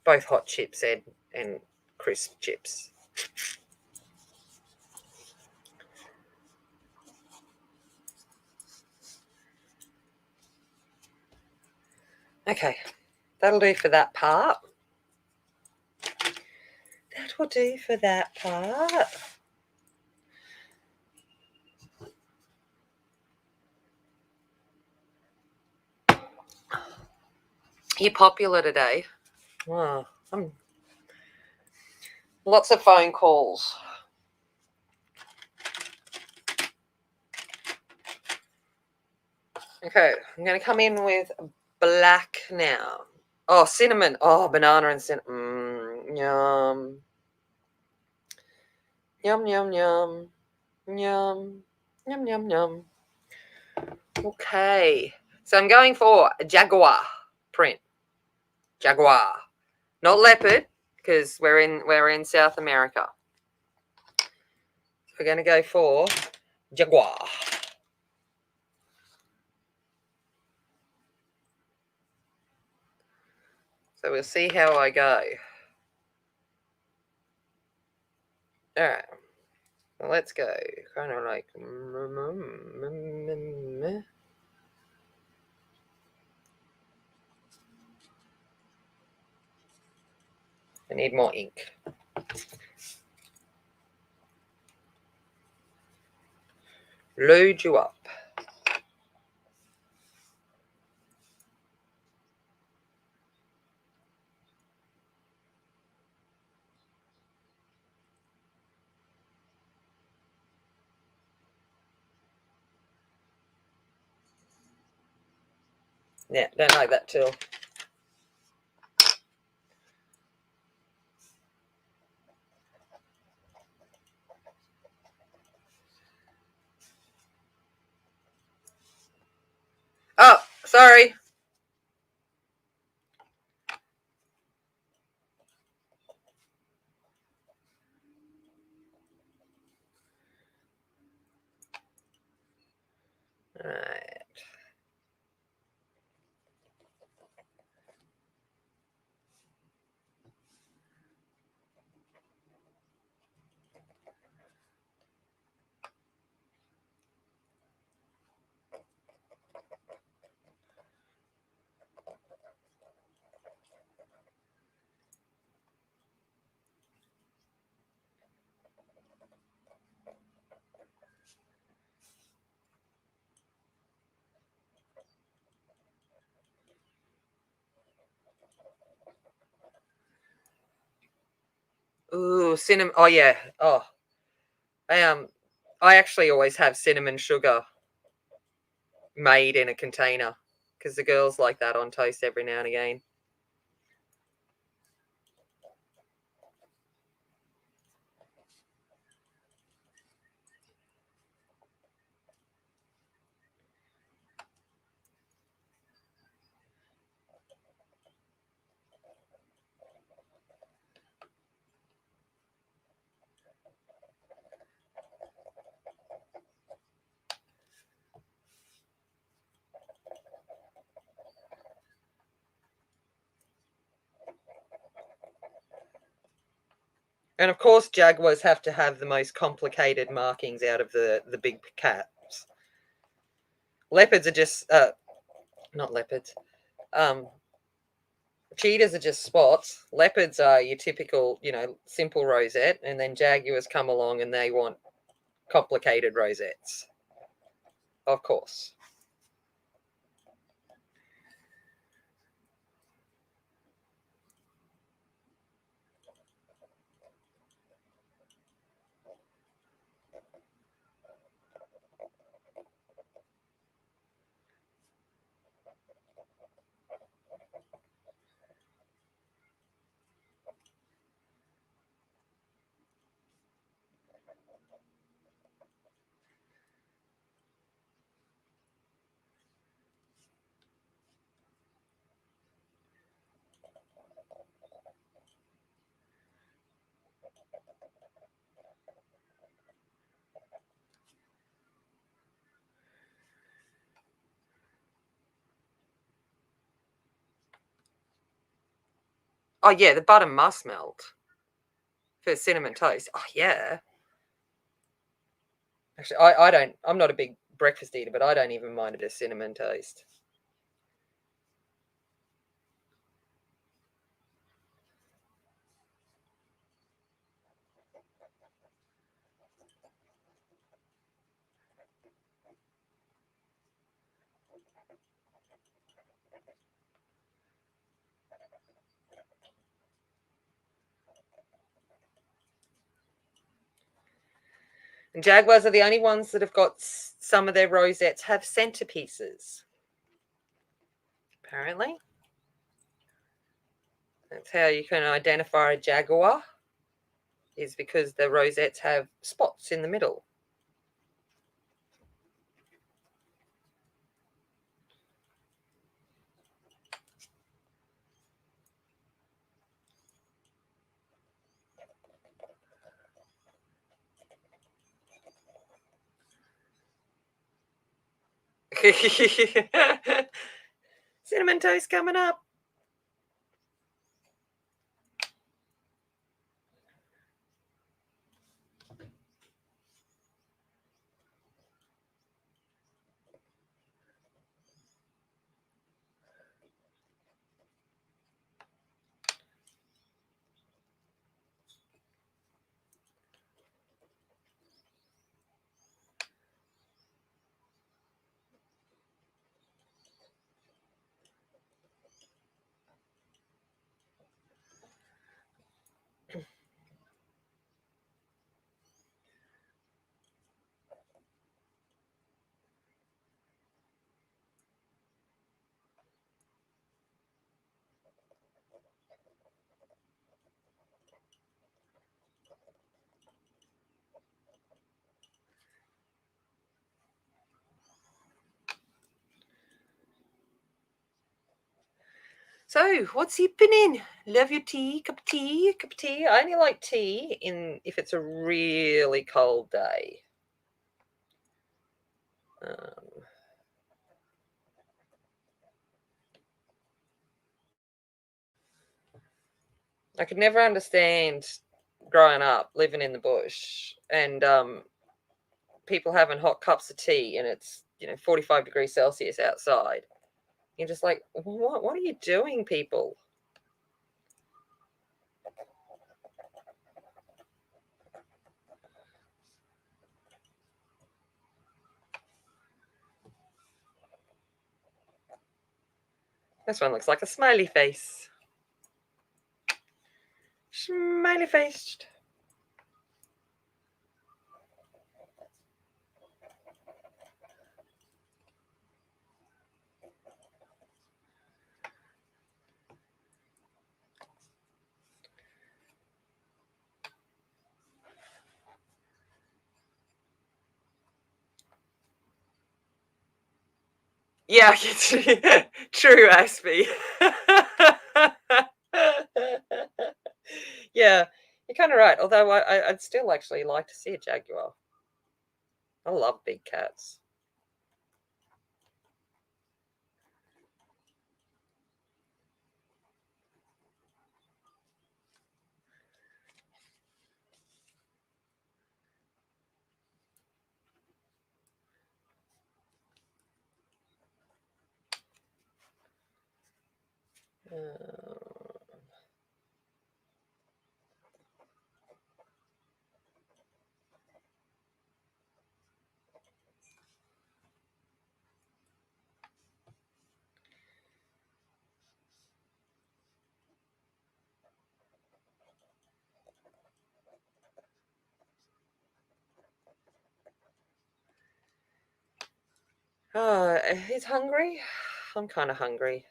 Both hot chips and crisp chips. Okay, that'll do for that part. That will do for that part. You're popular today. Wow, lots of phone calls. Okay, I'm going to come in with black now. Oh, cinnamon. Oh, banana and cinnamon. Yum. Yum, yum, yum. Yum. Yum, yum, yum. Okay. So I'm going for a jaguar print. Jaguar. Not leopard, because we're in South America. We're going to go for jaguar. So we'll see how I go. All right. Well, let's go. Kind of like... I need more ink. Load you up. Yeah, don't like that tool. Oh, sorry. All right. Ooh, cinnamon. Oh yeah. Oh, I I actually always have cinnamon sugar made in a container because the girls like that on toast every now and again. And of course, jaguars have to have the most complicated markings out of the big cats. Leopards are just not leopards. Um, cheetahs are just spots. Leopards are your typical, simple rosette, and then jaguars come along and they want complicated rosettes. Of course. Oh yeah, the butter must melt for cinnamon toast. Oh yeah. Actually, I don't. I'm not a big breakfast eater, but I don't even mind a cinnamon toast. And jaguars are the only ones that have got some of their rosettes have centerpieces. Apparently, that's how you can identify a jaguar. Is because the rosettes have spots in the middle. Cinnamon toast coming up. So, what's happening? Love your tea, cup of tea, cup of tea. I only like tea if it's a really cold day. I could never understand growing up living in the bush and people having hot cups of tea and it's 45 degrees Celsius outside. You're just like, what are you doing, people? This one looks like a smiley face. Smiley faced. Yeah, true, Aspie. Yeah, you're kind of right. Although I'd still actually like to see a jaguar. I love big cats. He's hungry. I'm kind of hungry.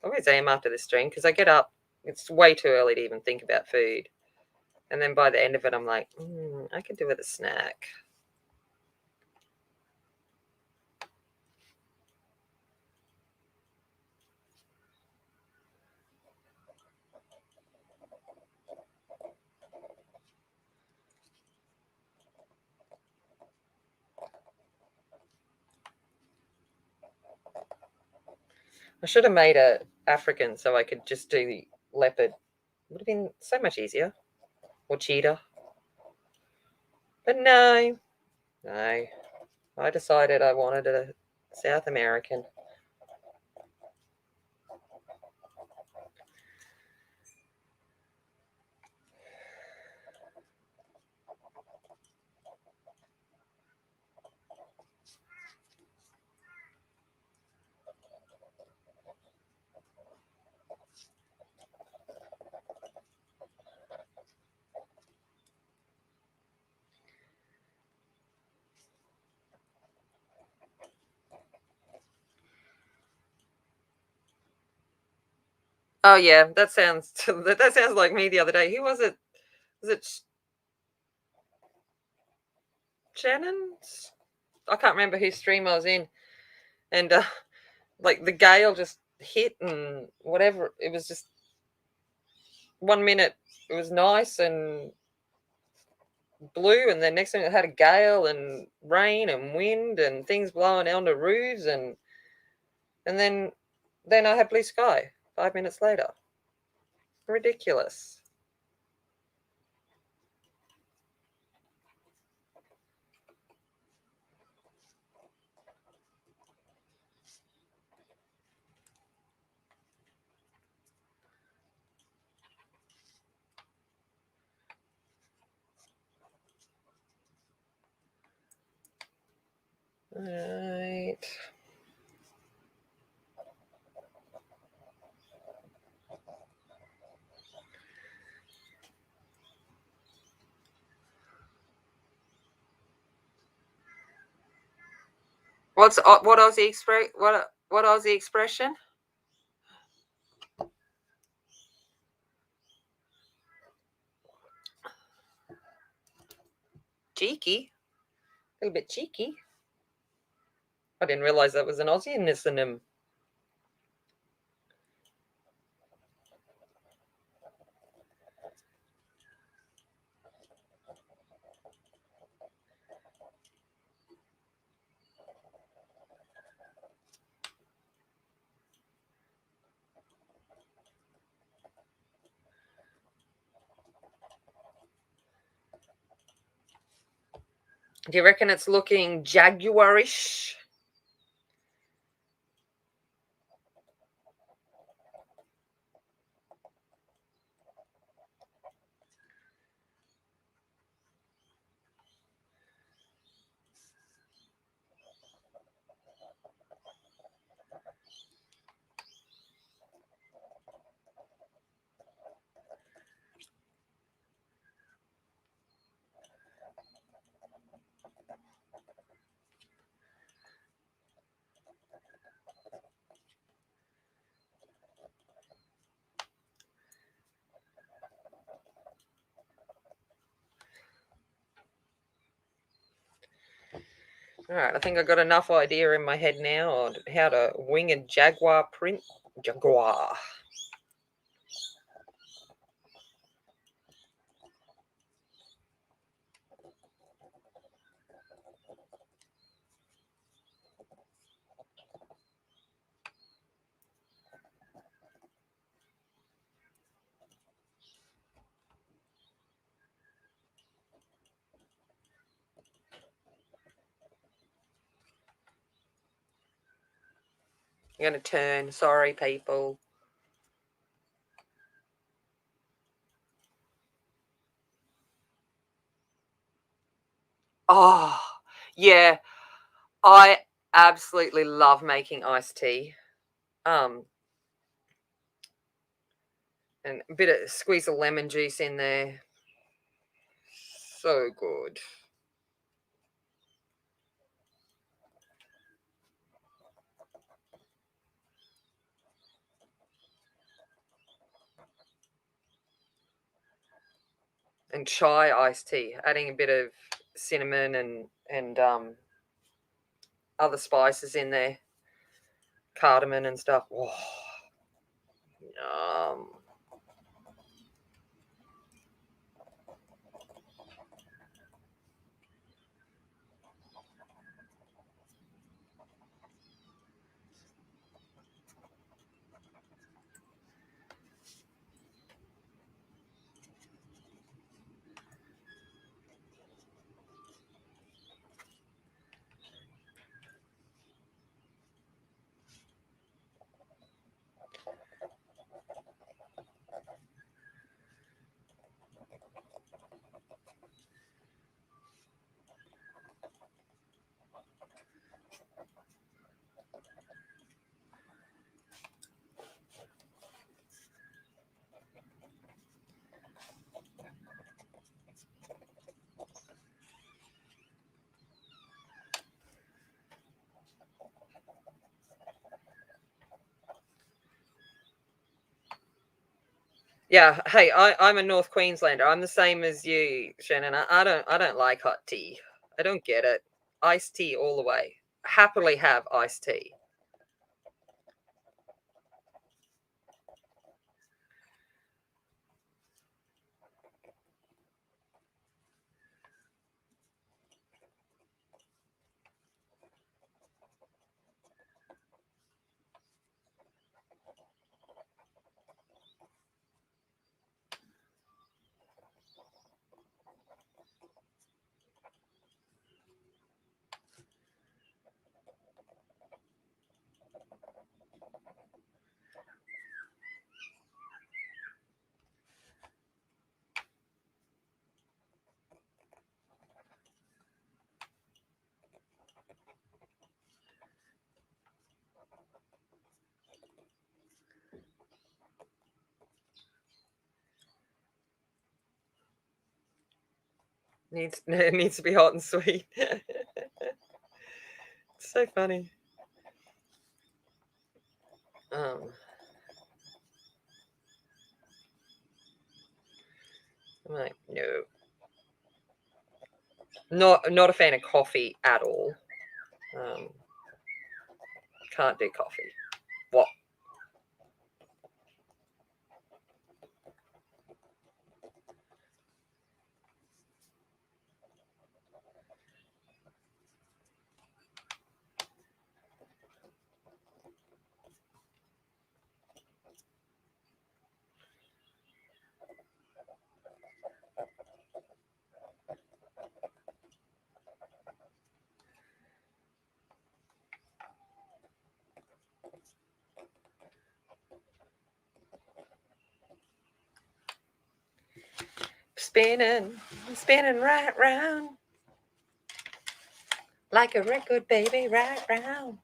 I always am after this stream because I get up. It's way too early to even think about food. And then by the end of it, I'm like, I could do with a snack. I should have made a African so I could just do the leopard. Would have been so much easier. Or cheetah. But no. I decided I wanted a South American. Oh yeah, that sounds that sounds like me the other day. Who was it? Was it Shannon? I can't remember whose stream I was in, and like the gale just hit and whatever. It was just 1 minute it was nice and blue, and then next thing it had a gale and rain and wind and things blowing onto roofs, and then I had blue sky 5 minutes later. Ridiculous. All right. What Aussie expression? Cheeky, a little bit cheeky. I didn't realize that was an Aussie-ism. Do you reckon it's looking jaguarish? All right, I think I've got enough idea in my head now on how to wing a jaguar print. Jaguar. I'm going to turn. Sorry, people. Oh, yeah. I absolutely love making iced tea. And a bit of squeeze of lemon juice in there. So good. And chai iced tea, adding a bit of cinnamon and other spices in there, cardamom and stuff. Oh, yum. Yeah, hey, I'm a North Queenslander. I'm the same as you, Shannon. I don't like hot tea. I don't get it. Iced tea all the way. Happily have iced tea. Needs it needs to be hot and sweet. It's so funny. Um, I'm like, no, not a fan of coffee at all. Um, can't do coffee. What? spinning, spinning right round. Like a record, baby, right round.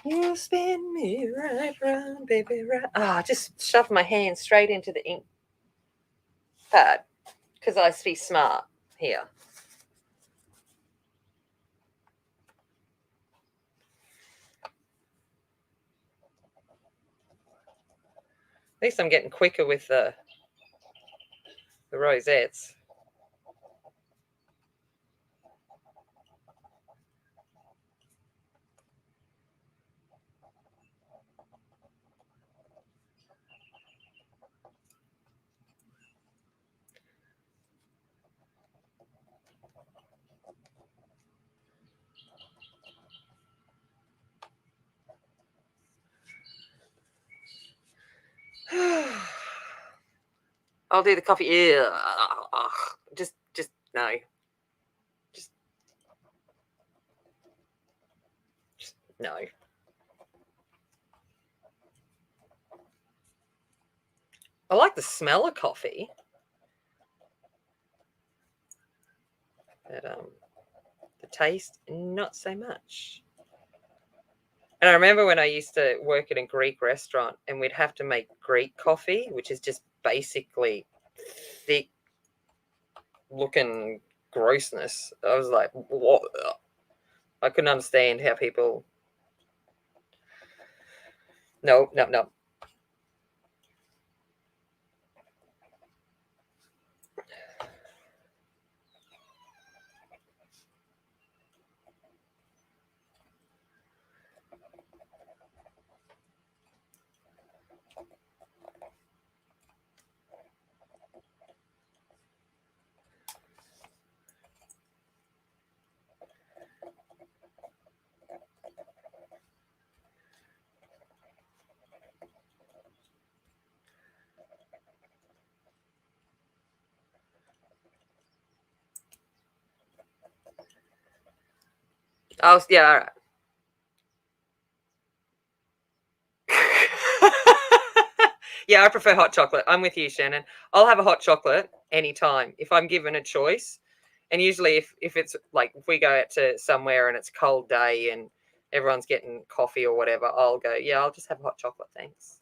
You spin me right round, baby, right. Just shove my hand straight into the ink pad because I be smart here. At least I'm getting quicker with the rosettes. I'll do the coffee. Yeah. Just no. Just no. I like the smell of coffee, but the taste, not so much. And I remember when I used to work at a Greek restaurant and we'd have to make Greek coffee, which is just basically thick looking grossness. I was like, what? I couldn't understand how people. No. Yeah, all right. Yeah, I prefer hot chocolate. I'm with you, Shannon. I'll have a hot chocolate anytime if I'm given a choice. And usually if it's like if we go out to somewhere and it's a cold day and everyone's getting coffee or whatever, I'll go, yeah, I'll just have hot chocolate, thanks.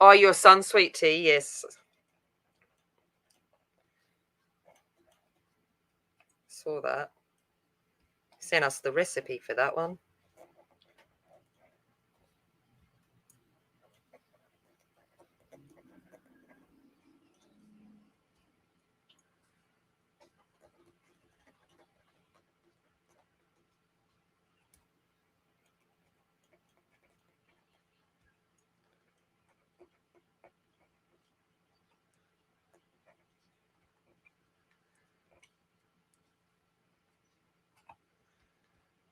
Oh, your Sunsweet tea, yes. Saw that. Sent us the recipe for that one.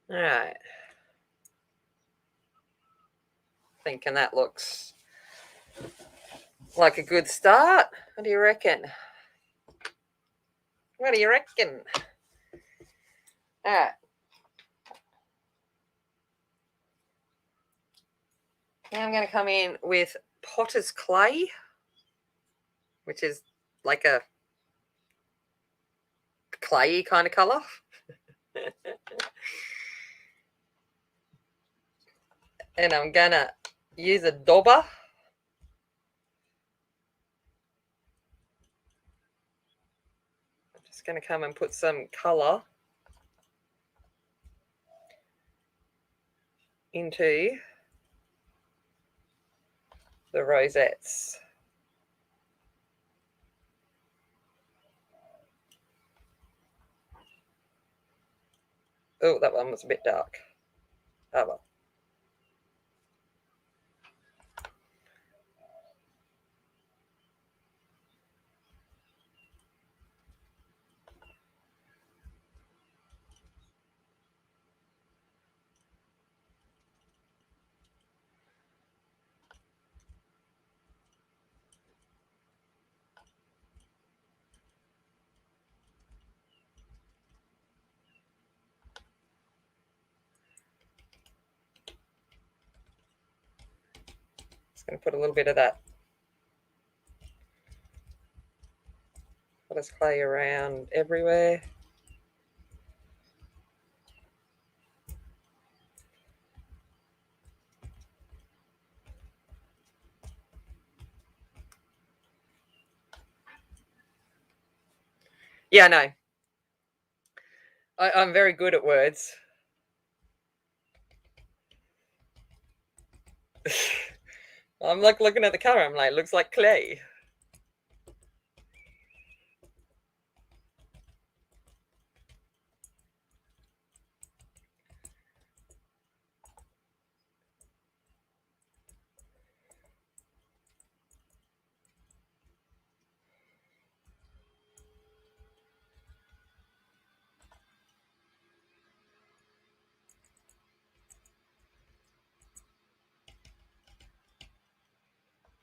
All right. Thinking that looks like a good start. What do you reckon? What do you reckon? All right. Now I'm going to come in with potter's clay, which is like a clayey kind of colour. And I'm going to use a dauber. I'm just going to come and put some colour into the rosettes. Oh, that one was a bit dark. Oh well. Just going to put a little bit of that Hoarders clay around everywhere. Yeah, no. I'm very good at words. I'm like looking at the colour. I'm like, looks like clay.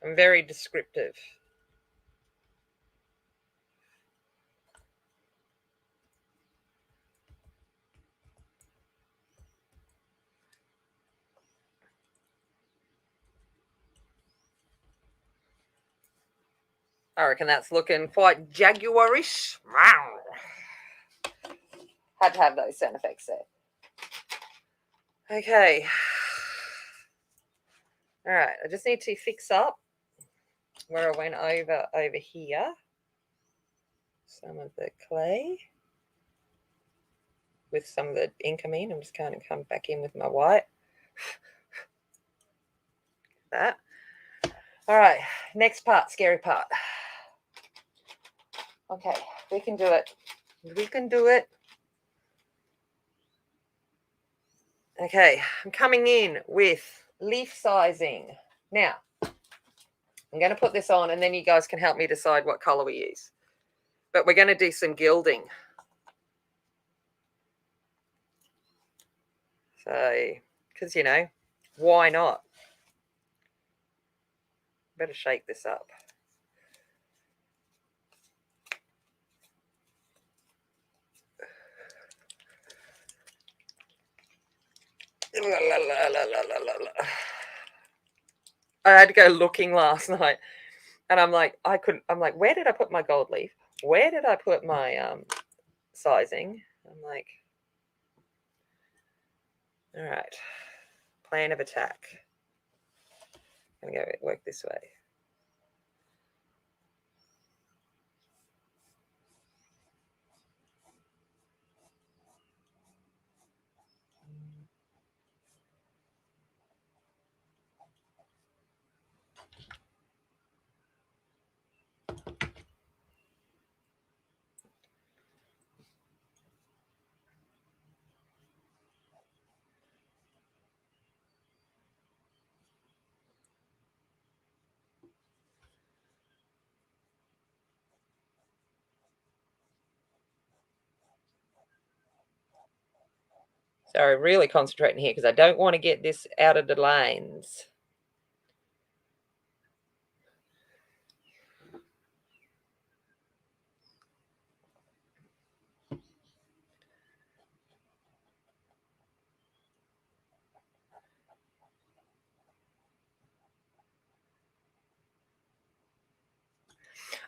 I'm very descriptive. I reckon that's looking quite jaguarish. Had to have those sound effects there. Okay. All right, I just need to fix up where I went over here. Some of the clay with some of the ink I mean. I'm just going to come back in with my white. That. All right, next part, scary part. Okay, we can do it. We can do it. Okay, I'm coming in with leaf sizing. Now, I'm going to put this on and then you guys can help me decide what colour we use. But we're going to do some gilding. So, because, you know, why not? Better shake this up. I had to go looking last night and I'm like, I'm like, where did I put my gold leaf? Where did I put my sizing? I'm like, all right, plan of attack. I'm going to go work this way. Sorry, really concentrating here because I don't want to get this out of the lines.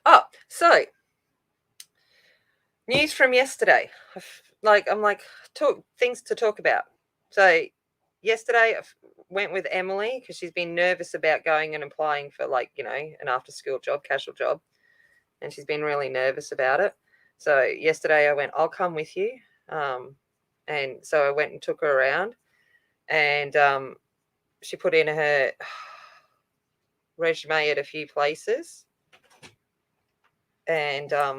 Oh, so news from yesterday. I'm like things to talk about. So yesterday I went with Emily because she's been nervous about going and applying for an after school job, casual job, and she's been really nervous about it. So yesterday I went, I'll come with you, and so I went and took her around, and she put in her resume at a few places, and
I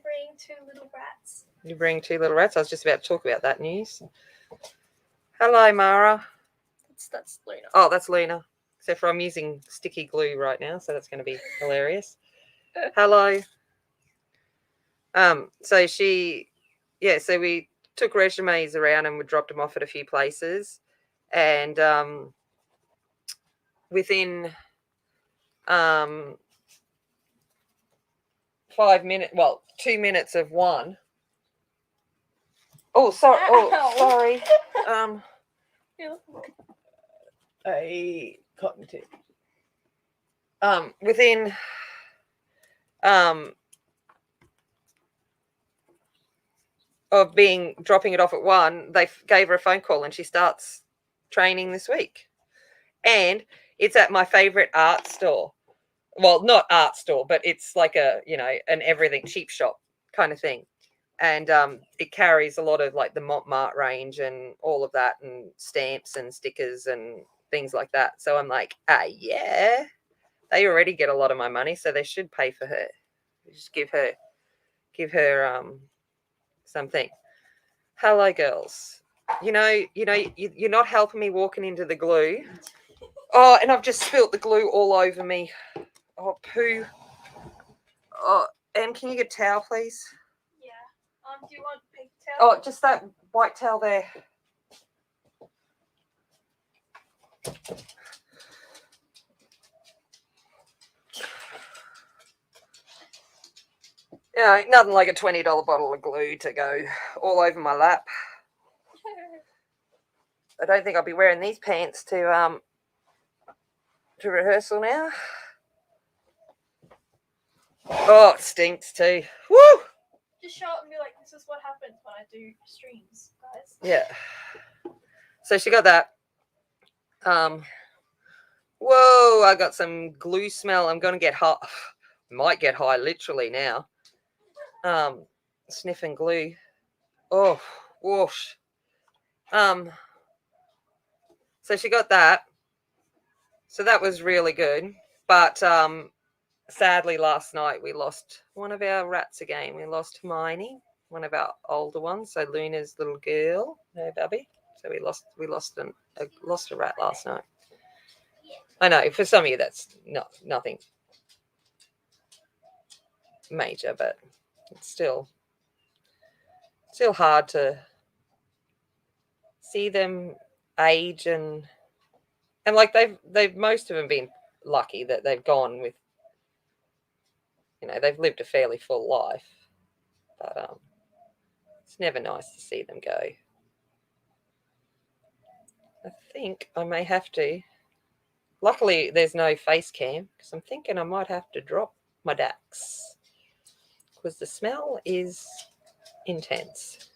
bring two little rats.
You bring two little rats. I was just about to talk about that news. Hello, Mara.
That's Luna.
Oh, that's Luna. Except for I'm using sticky glue right now, so that's going to be hilarious. Hello. So so we took resumes around and we dropped them off at a few places, and within 5 minutes, 2 minutes of one. Oh, sorry. Oh, sorry. A cotton tip. Within of dropping it off at 1, they gave her a phone call and she starts training this week. And it's at my favorite art store. Well, not art store, but it's like an everything cheap shop kind of thing. And it carries a lot of like the Montmartre range and all of that, and stamps and stickers and things like that. So I'm like, yeah, they already get a lot of my money, so they should pay for her. Just give her something. Hello, girls. You're not helping me walking into the glue. Oh, and I've just spilt the glue all over me. Oh, poo. Oh, Em, can you get a towel, please?
Yeah. Do you want pink towel?
Oh, just that white towel there. Nothing like a $20 bottle of glue to go all over my lap. I don't think I'll be wearing these pants to rehearsal now. Oh, it stinks too. Woo!
Just show up and be like, this is what happens when I do streams, guys.
Yeah. So she got that. Whoa, I got some glue smell. I'm going to get hot. Might get high literally now. Sniffing glue. Oh, whoosh. So she got that. So that was really good. But sadly, last night we lost one of our rats again. We lost Hermione, one of our older ones. So Luna's little girl, her Bubby. So we lost a rat last night. I know for some of you that's nothing major, but it's still hard to see them age and like they've most of them been lucky that they've gone with, they've lived a fairly full life, but it's never nice to see them go. I think I may have to. Luckily, there's no face cam because I'm thinking I might have to drop my Dax because the smell is intense.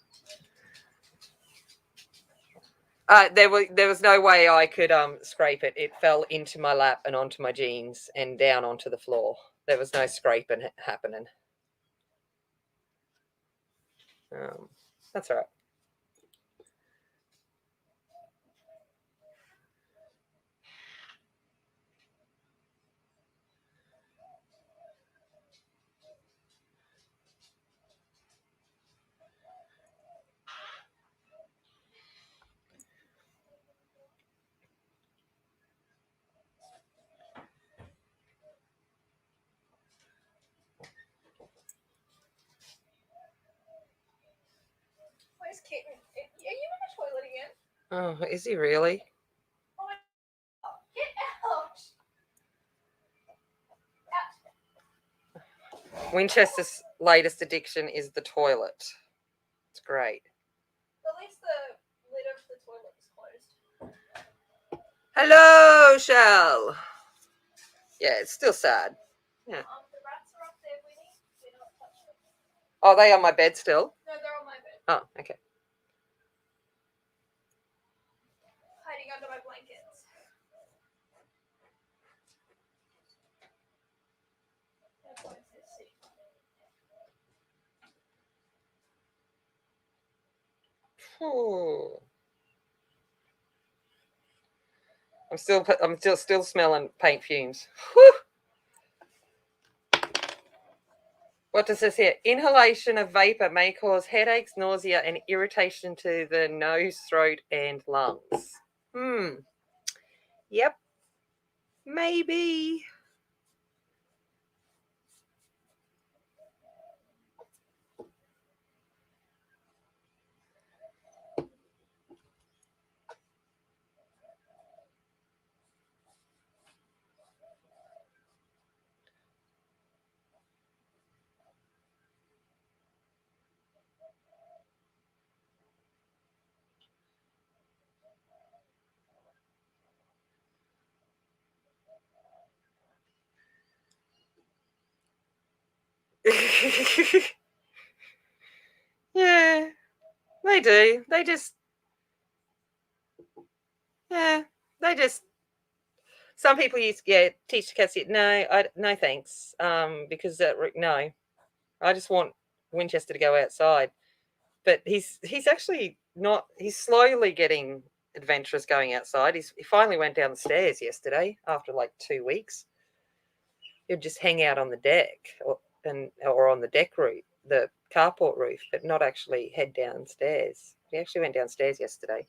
There was no way I could scrape it. It fell into my lap and onto my jeans and down onto the floor. There was no scraping happening. That's all right.
Where's Kitten? Are you in the toilet again?
Oh, is he really?
Get out!
Winchester's latest addiction is the toilet. It's great.
At least the lid of the toilet is closed.
Hello, Shell. Yeah, it's still sad. Yeah.
The rats are up there, Winnie. Do not touch them.
Oh, they on my bed still?
No, they're on my bed.
Oh, okay.
Hiding under my blankets.
Ooh. I'm still smelling paint fumes. Whew. What does this here? Inhalation of vapor may cause headaches, nausea, and irritation to the nose, throat, and lungs. Yep. Maybe. Yeah, they do. They just, yeah, they just. Some people use, teach the cats. No, no thanks. Because no, I just want Winchester to go outside. But he's actually not. He's slowly getting adventurous going outside. He finally went down the stairs yesterday after like 2 weeks. He'd just hang out on the deck or on the deck roof, the carport roof, but not actually head downstairs. He actually went downstairs yesterday.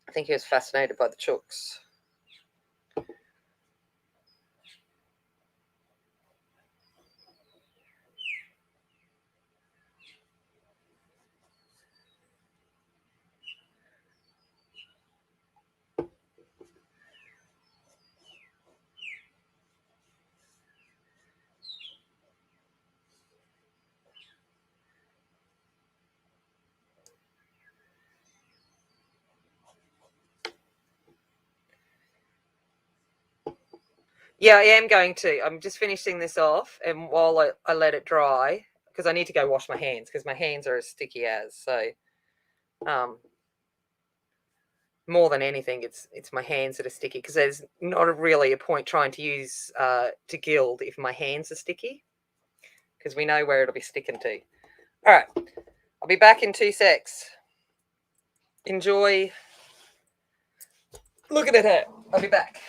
I think he was fascinated by the chooks. Yeah, I am going to. I'm just finishing this off, and while I let it dry, because I need to go wash my hands, because my hands are as sticky as. So, more than anything, it's my hands that are sticky, because there's not really a point trying to use to gild if my hands are sticky, because we know where it'll be sticking to. All right, I'll be back in 2 secs. Enjoy looking at her. I'll be back.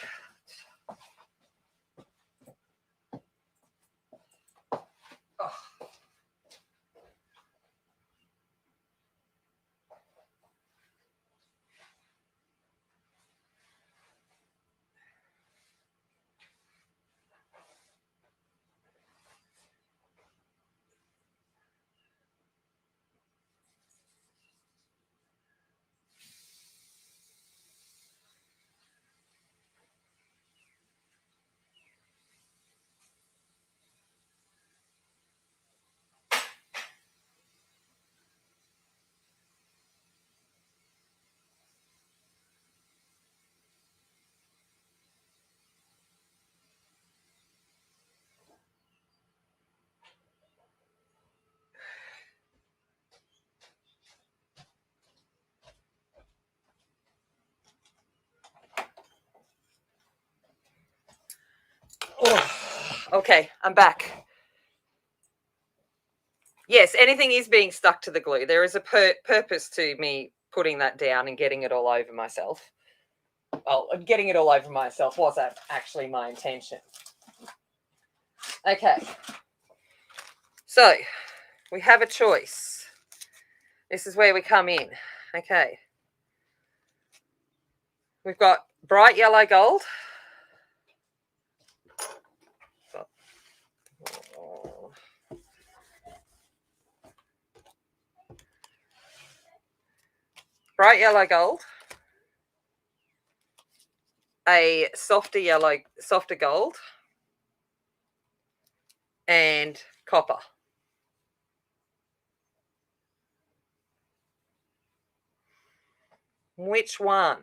Oh. Okay, I'm back. Yes, anything is being stuck to the glue. There is a purpose to me putting that down and getting it all over myself. Well, getting it all over myself was actually my intention. Okay. So, we have a choice. This is where we come in. Okay. We've got bright yellow gold. Bright yellow gold. A softer gold. And copper. Which one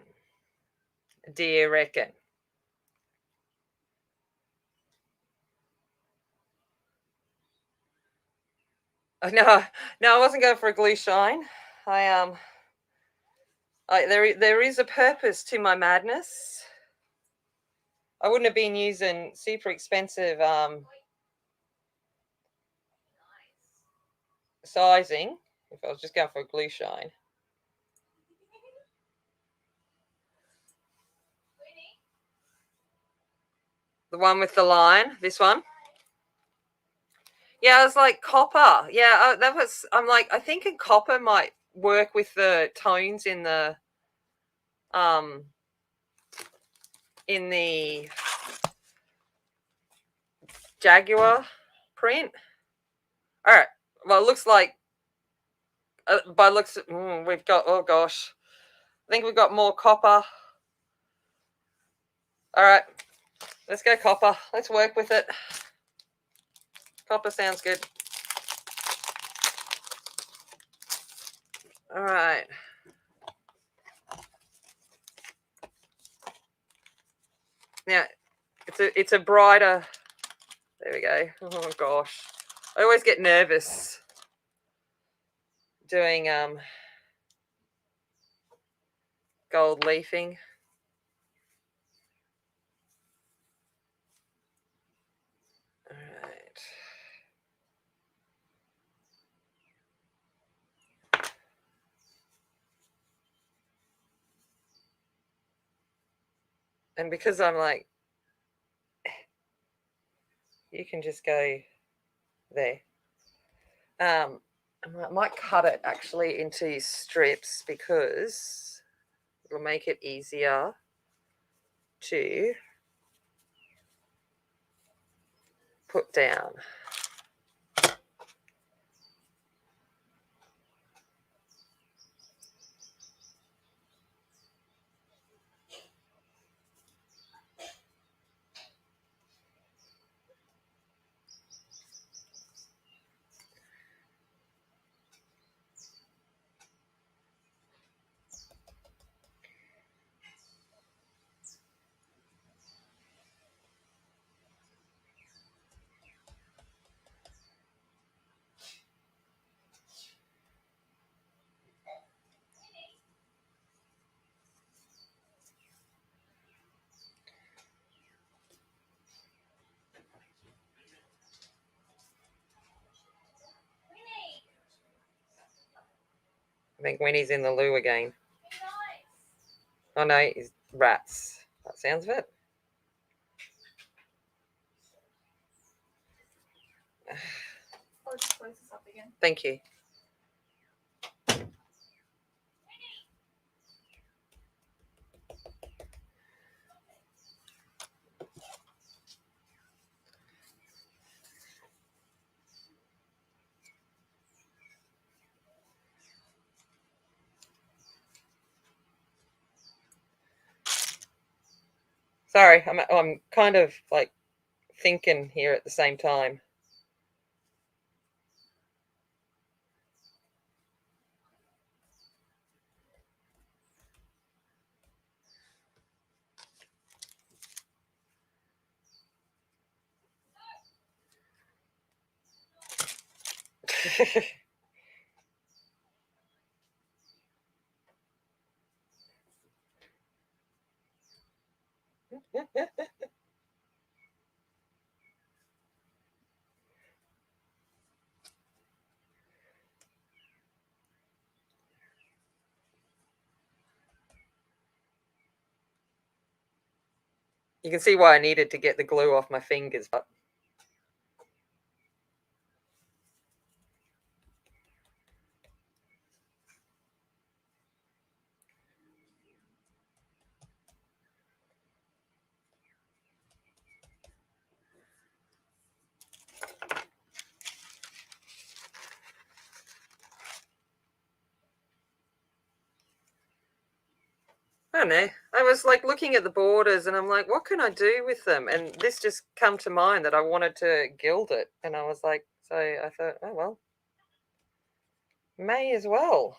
do you reckon? No, I wasn't going for a glue shine. There is a purpose to my madness. I wouldn't have been using super expensive sizing if I was just going for a glue shine. The one with the line, this one. Yeah, I was like copper. Yeah, that was. I'm like, I think a copper might work with the tones um in the Jaguar print. All right. Well, it looks like by looks we've got. Oh gosh, I think we've got more copper. All right, let's go copper. Let's work with it. Copper sounds good. All right. Now it's a brighter. There we go. Oh gosh, I always get nervous doing gold leafing. All right. And because I'm like, you can just go there. I might cut it actually into strips because it'll make it easier to put down. I think Winnie's in the loo again. Oh no, he's rats. That sounds of it.
I'll just close this up again.
Thank you. Sorry, I'm kind of like thinking here at the same time. You can see why I needed to get the glue off my fingers, but I don't know. I was like looking at the borders and I'm like, what can I do with them? And this just come to mind that I wanted to gild it. And I was like, so I thought, oh well, may as well.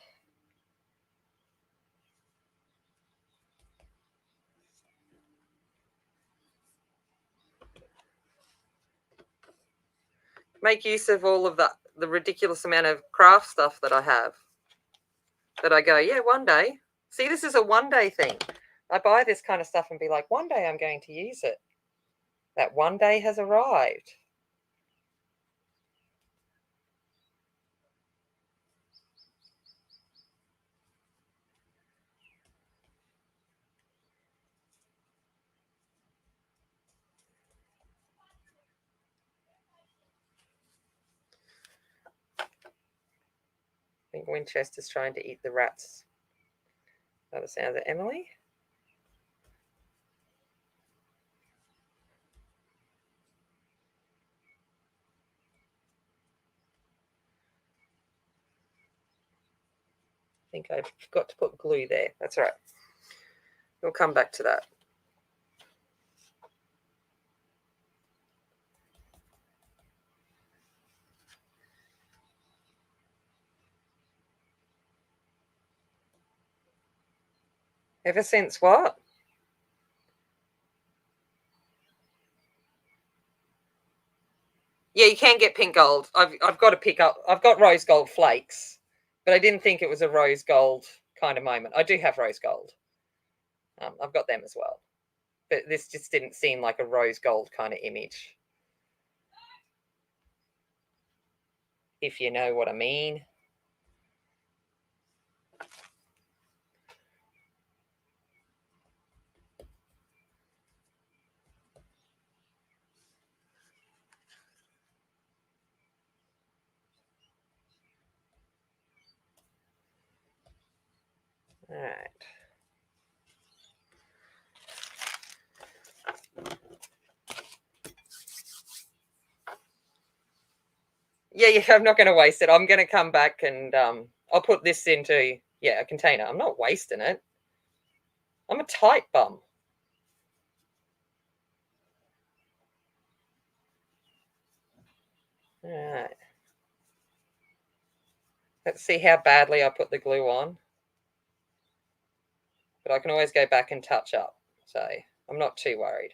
Make use of all of the ridiculous amount of craft stuff that I have. That I go, yeah, one day. See, this is a one day thing. I buy this kind of stuff and be like, one day I'm going to use it. That one day has arrived. think Winchester's trying to eat the rats. By the sound of Emily. I think I forgot to put glue there. That's right. We'll come back to that. Ever since what? Yeah, you can get pink gold. I've got to pick up. I've got rose gold flakes, but I didn't think it was a rose gold kind of moment. I do have rose gold. I've got them as well, but this just didn't seem like a rose gold kind of image, if you know what I mean. All right. Yeah, I'm not going to waste it. I'm going to come back and I'll put this into, a container. I'm not wasting it. I'm a tight bum. All right. Let's see how badly I put the glue on. But I can always go back and touch up. So I'm not too worried.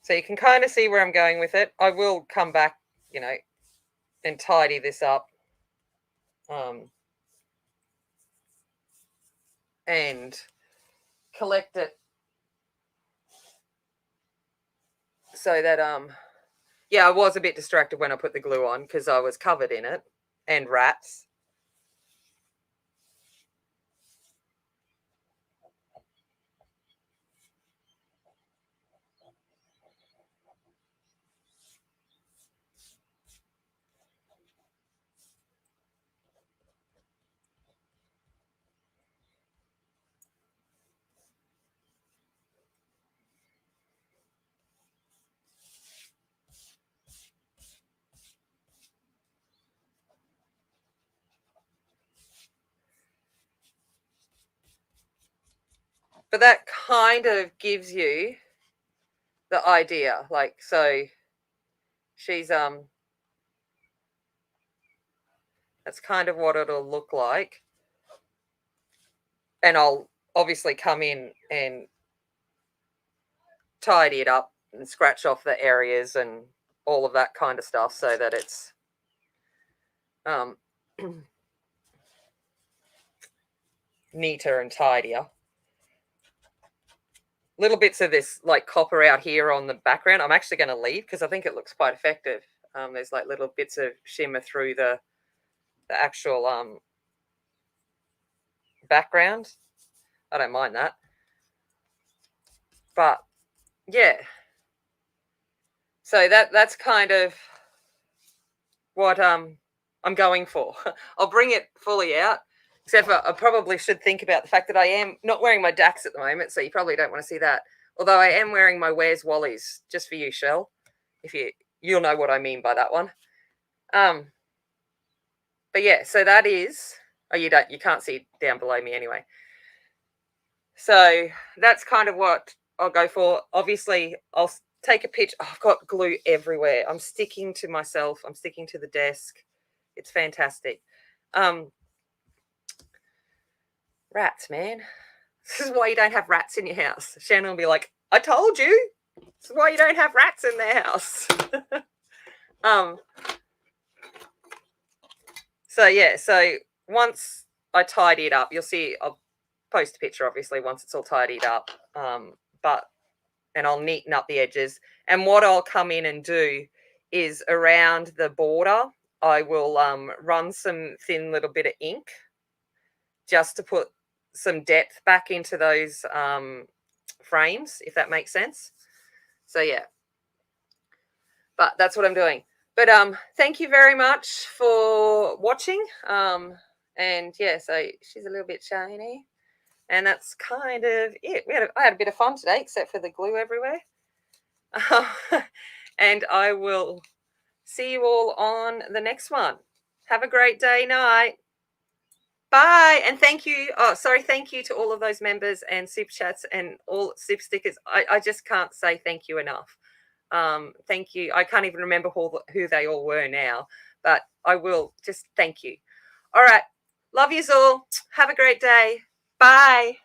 So you can kind of see where I'm going with it. I will come back, and tidy this up. And collect it so that I was a bit distracted when I put the glue on because I was covered in it and rats. But that kind of gives you the idea. Like, so she's that's kind of what it'll look like. And I'll obviously come in and tidy it up and scratch off the areas and all of that kind of stuff so that it's neater and tidier. Little bits of this like copper out here on the background I'm actually going to leave because I think it looks quite effective. There's like little bits of shimmer through the actual background. I don't mind that. But yeah. So that's kind of what I'm going for. I'll bring it fully out. Except for I probably should think about the fact that I am not wearing my DAX at the moment, so you probably don't want to see that. Although I am wearing my Where's Wally's just for you, Shell. If you'll know what I mean by that one. But yeah, so that is, oh, you can't see down below me anyway. So that's kind of what I'll go for. Obviously, I'll take a picture. Oh, I've got glue everywhere. I'm sticking to myself. I'm sticking to the desk. It's fantastic. Rats, man. This is why you don't have rats in your house. Shannon will be like, I told you. This is why you don't have rats in their house. So yeah, so once I tidy it up, you'll see I'll post a picture obviously once it's all tidied up. And I'll neaten up the edges. And what I'll come in and do is around the border, I will run some thin little bit of ink just to put some depth back into those frames, if that makes sense. So yeah, but that's what I'm doing. But thank you very much for watching. And yeah, so she's a little bit shiny. And that's kind of it. I had a bit of fun today, except for the glue everywhere. And I will see you all on the next one. Have a great day, night. Bye. And thank you. Oh, sorry. Thank you to all of those members and super chats and all super stickers. I just can't say thank you enough. Thank you. I can't even remember who they all were now, but I will just thank you. All right. Love yous all. Have a great day. Bye.